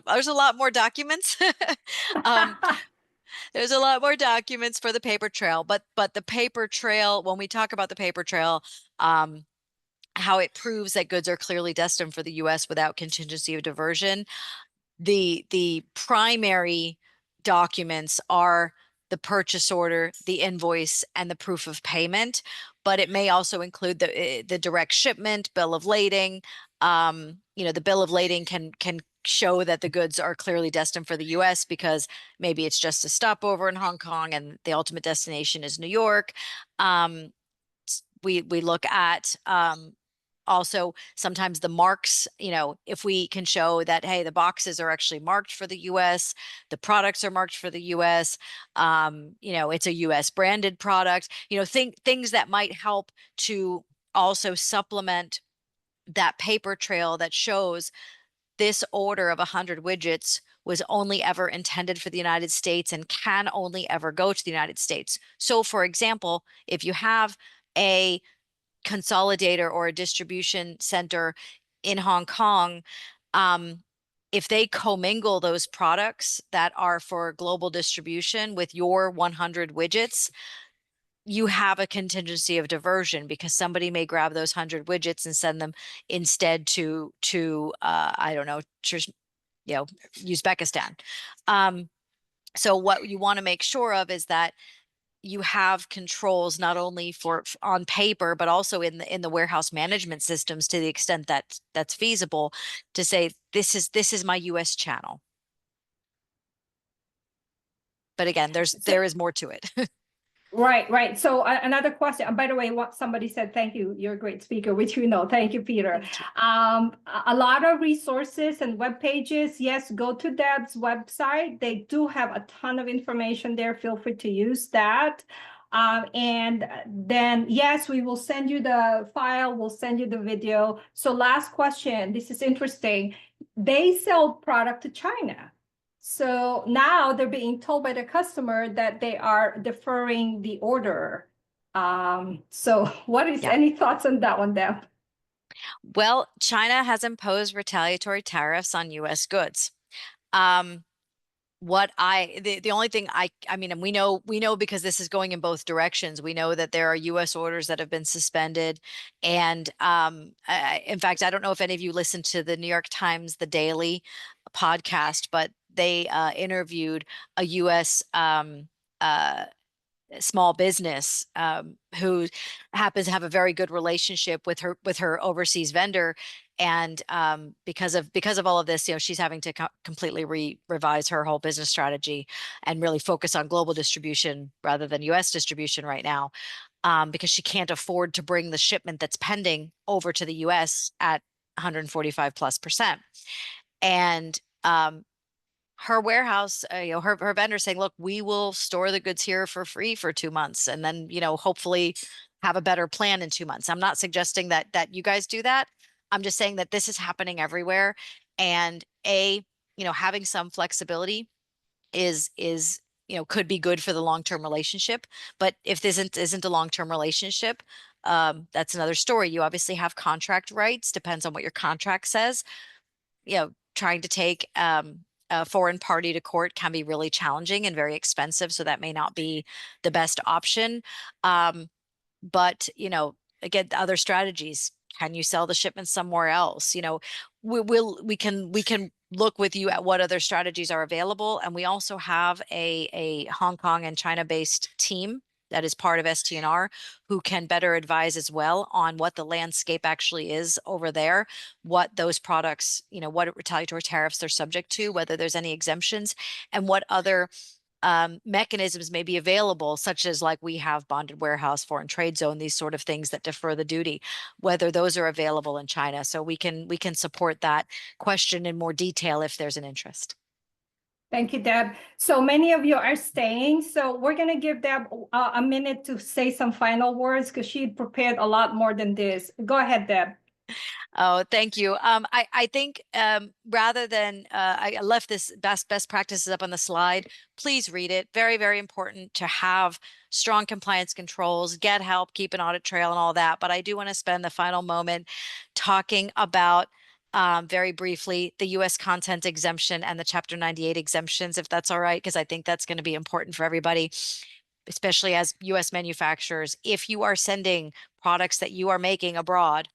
Speaker 2: more documents. There's a lot more documents for the paper trail, but the paper trail, when we talk about the paper trail, how it proves that goods are clearly destined for the U.S. without contingency of diversion, the primary documents are the purchase order, the invoice, and the proof of payment, but it may also include the direct shipment, bill of lading. The bill of lading can show that the goods are clearly destined for the U.S. because maybe it's just a stopover in Hong Kong and the ultimate destination is New York. We look at also sometimes the marks, if we can show that, hey, the boxes are actually marked for the US, the products are marked for the US, it's a US branded product, things that might help to also supplement that paper trail that shows this order of 100 widgets was only ever intended for the United States and can only ever go to the United States. So for example, if you have a consolidator or a distribution center in Hong Kong, if they commingle those products that are for global distribution with your 100 widgets, you have a contingency of diversion because somebody may grab those 100 widgets and send them instead to I don't know, Uzbekistan. So what you want to make sure of is that you have controls not only on paper, but also in the warehouse management systems to the extent that that's feasible, to say this is my US channel. But again, there is more to it.
Speaker 1: Right. So another question. By the way, what somebody said, thank you. You're a great speaker, which we know. Thank you, Peter.
Speaker 2: Thank you.
Speaker 1: A lot of resources and web pages. Yes, go to Deb's website. They do have a ton of information there. Feel free to use that. And then, yes, we will send you the file. We'll send you the video. So last question. This is interesting. They sell product to China. So now they're being told by the customer that they are deferring the order. So what is any thoughts on that one, Deb?
Speaker 2: Well, China has imposed retaliatory tariffs on US goods. The only thing I mean, and we know because this is going in both directions. We know that there are US orders that have been suspended. And in fact, I don't know if any of you listened to the New York Times, The Daily podcast, but they interviewed a US small business who happens to have a very good relationship with her overseas vendor, and because of all of this, she's having to completely revise her whole business strategy and really focus on global distribution rather than US distribution right now, because she can't afford to bring the shipment that's pending over to the US at 145+%. And her warehouse, her vendor saying, look, we will store the goods here for free for 2 months, and then, hopefully have a better plan in 2 months. I'm not suggesting that you guys do that. I'm just saying that this is happening everywhere. And having some flexibility is could be good for the long-term relationship. But if this isn't a long-term relationship, that's another story. You obviously have contract rights, depends on what your contract says. Trying to take a foreign party to court can be really challenging and very expensive, so that may not be the best option. But again, other strategies. Can you sell the shipment somewhere else? We can look with you at what other strategies are available. And we also have a Hong Kong and China-based team that is part of STNR who can better advise as well on what the landscape actually is over there, what those products, what retaliatory tariffs they're subject to, whether there's any exemptions, and what other mechanisms may be available, such as like we have bonded warehouse, foreign trade zone, these sort of things that defer the duty, whether those are available in China. So we can support that question in more detail if there's an interest.
Speaker 1: Thank you, Deb. So many of you are staying. So we're going to give Deb a minute to say some final words because she prepared a lot more than this. Go ahead, Deb.
Speaker 2: Oh, thank you. I think rather than I left this best practices up on the slide, please read it. Very, very important to have strong compliance controls, get help, keep an audit trail and all that. But I do want to spend the final moment talking about very briefly the U.S. content exemption and the Chapter 98 exemptions, if that's all right, because I think that's going to be important for everybody, especially as U.S. manufacturers. If you are sending products that you are making abroad,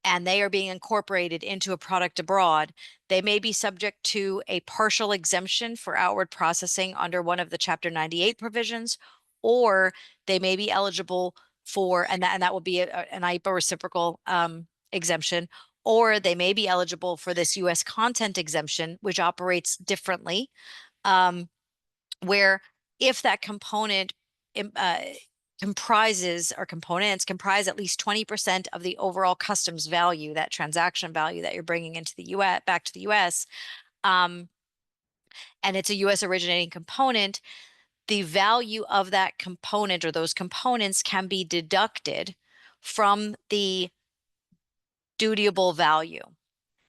Speaker 2: and they are being incorporated into a product abroad, they may be subject to a partial exemption for outward processing under one of the Chapter 98 provisions, or they may be eligible for, and that will be an IEPA reciprocal exemption, or they may be eligible for this U.S. content exemption, which operates differently, where if that component comprises or components comprise at least 20% of the overall customs value, that transaction value that you're bringing into the U.S. back to the U.S. And it's a U.S. originating component, the value of that component or those components can be deducted from the dutiable value.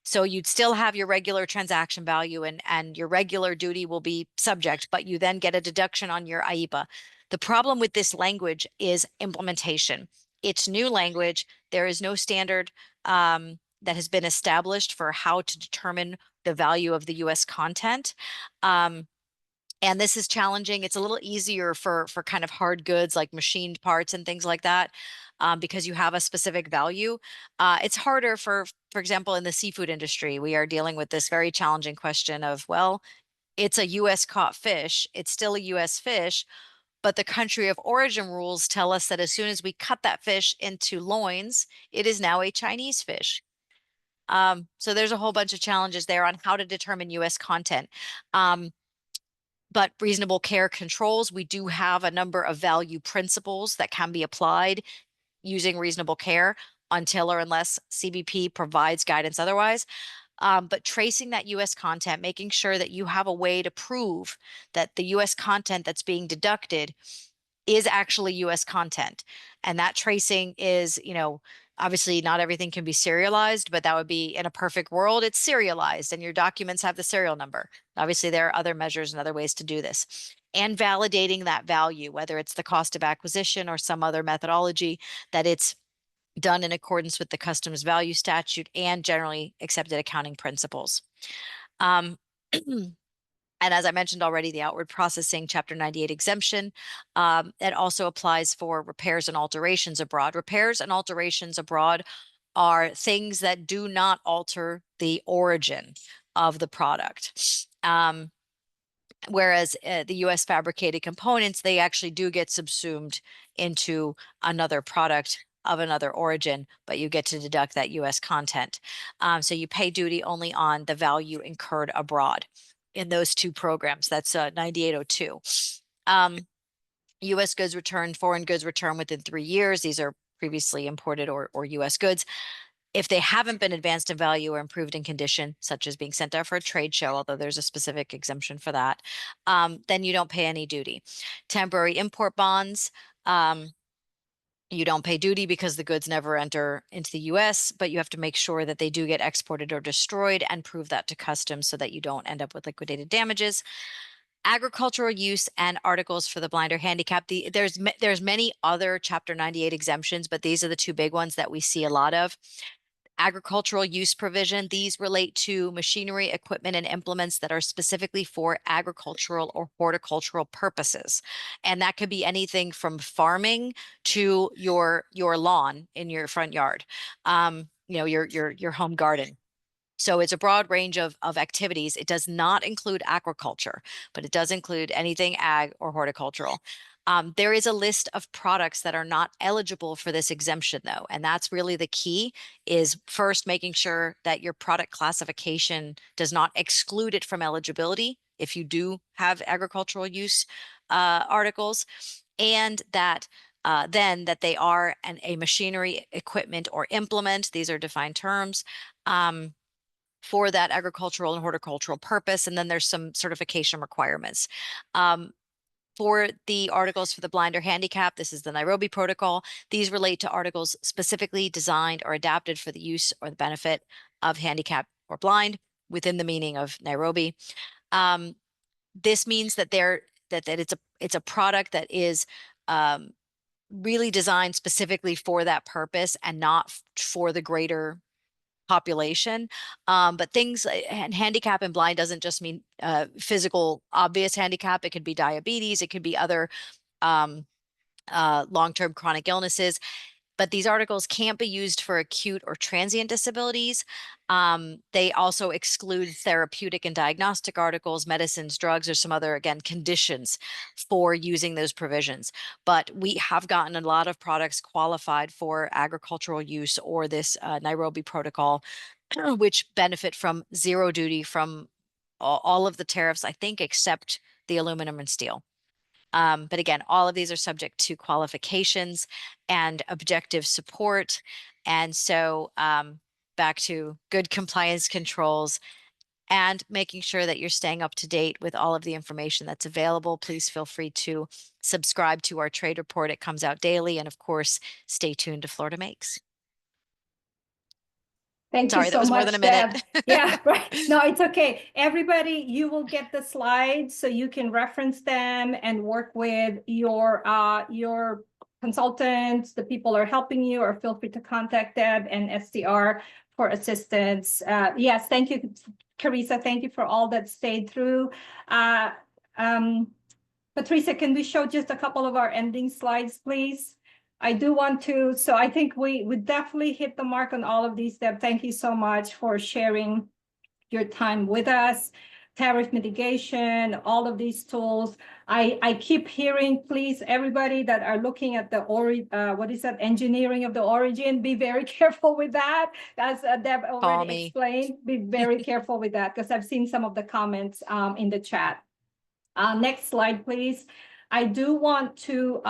Speaker 2: So you'd still have your regular transaction value and your regular duty will be subject, but you then get a deduction on your IEPA. The problem with this language is implementation. It's new language. There is no standard that has been established for how to determine the value of the U.S. content. And this is challenging. It's a little easier for kind of hard goods like machined parts and things like that, because you have a specific value. It's harder for example, in the seafood industry, we are dealing with this very challenging question of, well, it's a U.S. caught fish. It's still a U.S. fish, but the country of origin rules tell us that as soon as we cut that fish into loins, it is now a Chinese fish. So there's a whole bunch of challenges there on how to determine U.S. content. But reasonable care controls, we do have a number of value principles that can be applied using reasonable care until or unless CBP provides guidance otherwise. But tracing that U.S. content, making sure that you have a way to prove that the U.S. content that's being deducted is actually U.S. content. And that tracing is, obviously not everything can be serialized, but that would be, in a perfect world, it's serialized and your documents have the serial number. Obviously, there are other measures and other ways to do this. And validating that value, whether it's the cost of acquisition or some other methodology, that it's done in accordance with the customs value statute and generally accepted accounting principles. And as I mentioned already, the outward processing Chapter 98 exemption, it also applies for repairs and alterations abroad. Repairs and alterations abroad are things that do not alter the origin of the product. Whereas the U.S. fabricated components, they actually do get subsumed into another product of another origin, but you get to deduct that U.S. content. So you pay duty only on the value incurred abroad in those two programs. That's 9802. U.S. goods returned, foreign goods returned within 3 years. These are previously imported or U.S. goods. If they haven't been advanced in value or improved in condition, such as being sent out for a trade show, although there's a specific exemption for that, then you don't pay any duty. Temporary import bonds, You don't pay duty because the goods never enter into the US, but you have to make sure that they do get exported or destroyed and prove that to customs so that you don't end up with liquidated damages. Agricultural use and articles for the blind or handicapped. There's many other Chapter 98 exemptions, but these are the two big ones that we see a lot of. Agricultural use provision. These relate to machinery, equipment, and implements that are specifically for agricultural or horticultural purposes. And that could be anything from farming to your lawn in your front yard, your home garden. So it's a broad range of activities. It does not include aquaculture, but it does include anything ag or horticultural. There is a list of products that are not eligible for this exemption, though, and that's really the key, is first making sure that your product classification does not exclude it from eligibility if you do have agricultural use articles, and that then that they are a machinery, equipment, or implement. These are defined terms. For that agricultural and horticultural purpose. And then there's some certification requirements. For the articles for the blind or handicapped, this is the Nairobi Protocol. These relate to articles specifically designed or adapted for the use or the benefit of handicapped or blind within the meaning of Nairobi. This means that it's a product that is really designed specifically for that purpose and not for the greater population. But things and handicap and blind doesn't just mean physical obvious handicap. It could be diabetes. It could be other long-term chronic illnesses. But these articles can't be used for acute or transient disabilities. They also exclude therapeutic and diagnostic articles, medicines, drugs, or some other, again, conditions for using those provisions. But we have gotten a lot of products qualified for agricultural use or this Nairobi Protocol, which benefit from zero duty from all of the tariffs, I think, except the aluminum and steel. But again, all of these are subject to qualifications and objective support. And so back to good compliance controls and making sure that you're staying up to date with all of the information that's available. Please feel free to subscribe to our trade report. It comes out daily. And of course, stay tuned to Florida Makes.
Speaker 1: Thank
Speaker 2: Sorry,
Speaker 1: you
Speaker 2: that
Speaker 1: so
Speaker 2: was more
Speaker 1: much,
Speaker 2: than a minute.
Speaker 1: Deb. Yeah, right. No, it's okay. Everybody, you will get the slides so you can reference them and work with your consultants, the people who are helping you, or feel free to contact Deb and SDR for assistance. Yes, thank you, Carissa. Thank you for all that stayed through. Patricia, can we show just a couple of our ending slides, please? I do want to, so I think we definitely hit the mark on all of these, Deb. Thank you so much for sharing your time with us. Tariff mitigation, all of these tools. I keep hearing, please, everybody that are looking at the engineering of the origin, be very careful with that. As Deb already explained, be very careful with that, because I've seen some of the comments in the chat. Next slide, please. I do want to,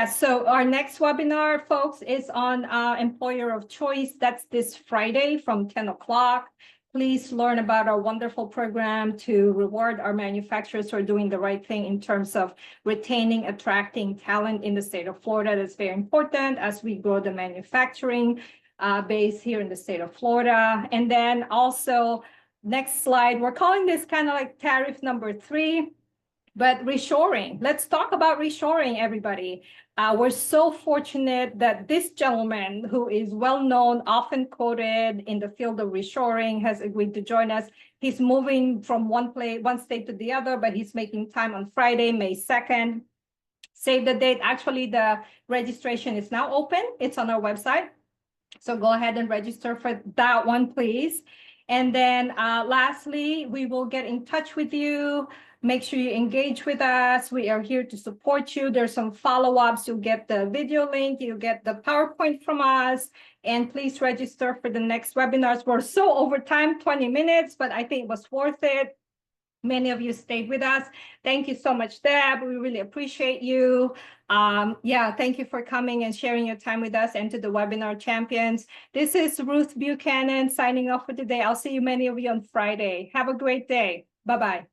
Speaker 1: so our next webinar, folks, is on employer of choice. That's this Friday from 10 o'clock. Please learn about our wonderful program to reward our manufacturers who are doing the right thing in terms of retaining, attracting talent in the state of Florida. That's very important as we grow the manufacturing base here in the state of Florida. And then also, next slide, we're calling this kind of like tariff number 3. But reshoring, let's talk about reshoring, everybody. We're so fortunate that this gentleman, who is well-known, often quoted in the field of reshoring, has agreed to join us. He's moving from one state to the other, but he's making time on Friday, May 2nd. Save the date. Actually, the registration is now open. It's on our website. So go ahead and register for that one, please. And then lastly, we will get in touch with you. Make sure you engage with us. We are here to support you. There's some follow-ups. You'll get the video link. You'll get the PowerPoint from us. And please register for the next webinars. We're so over time, 20 minutes, but I think it was worth it. Many of you stayed with us. Thank you so much, Deb. We really appreciate you. Thank you for coming and sharing your time with us and to the webinar champions. This is Ruth Buchanan signing off for today. I'll see you, many of you, on Friday. Have a great day. Bye-bye.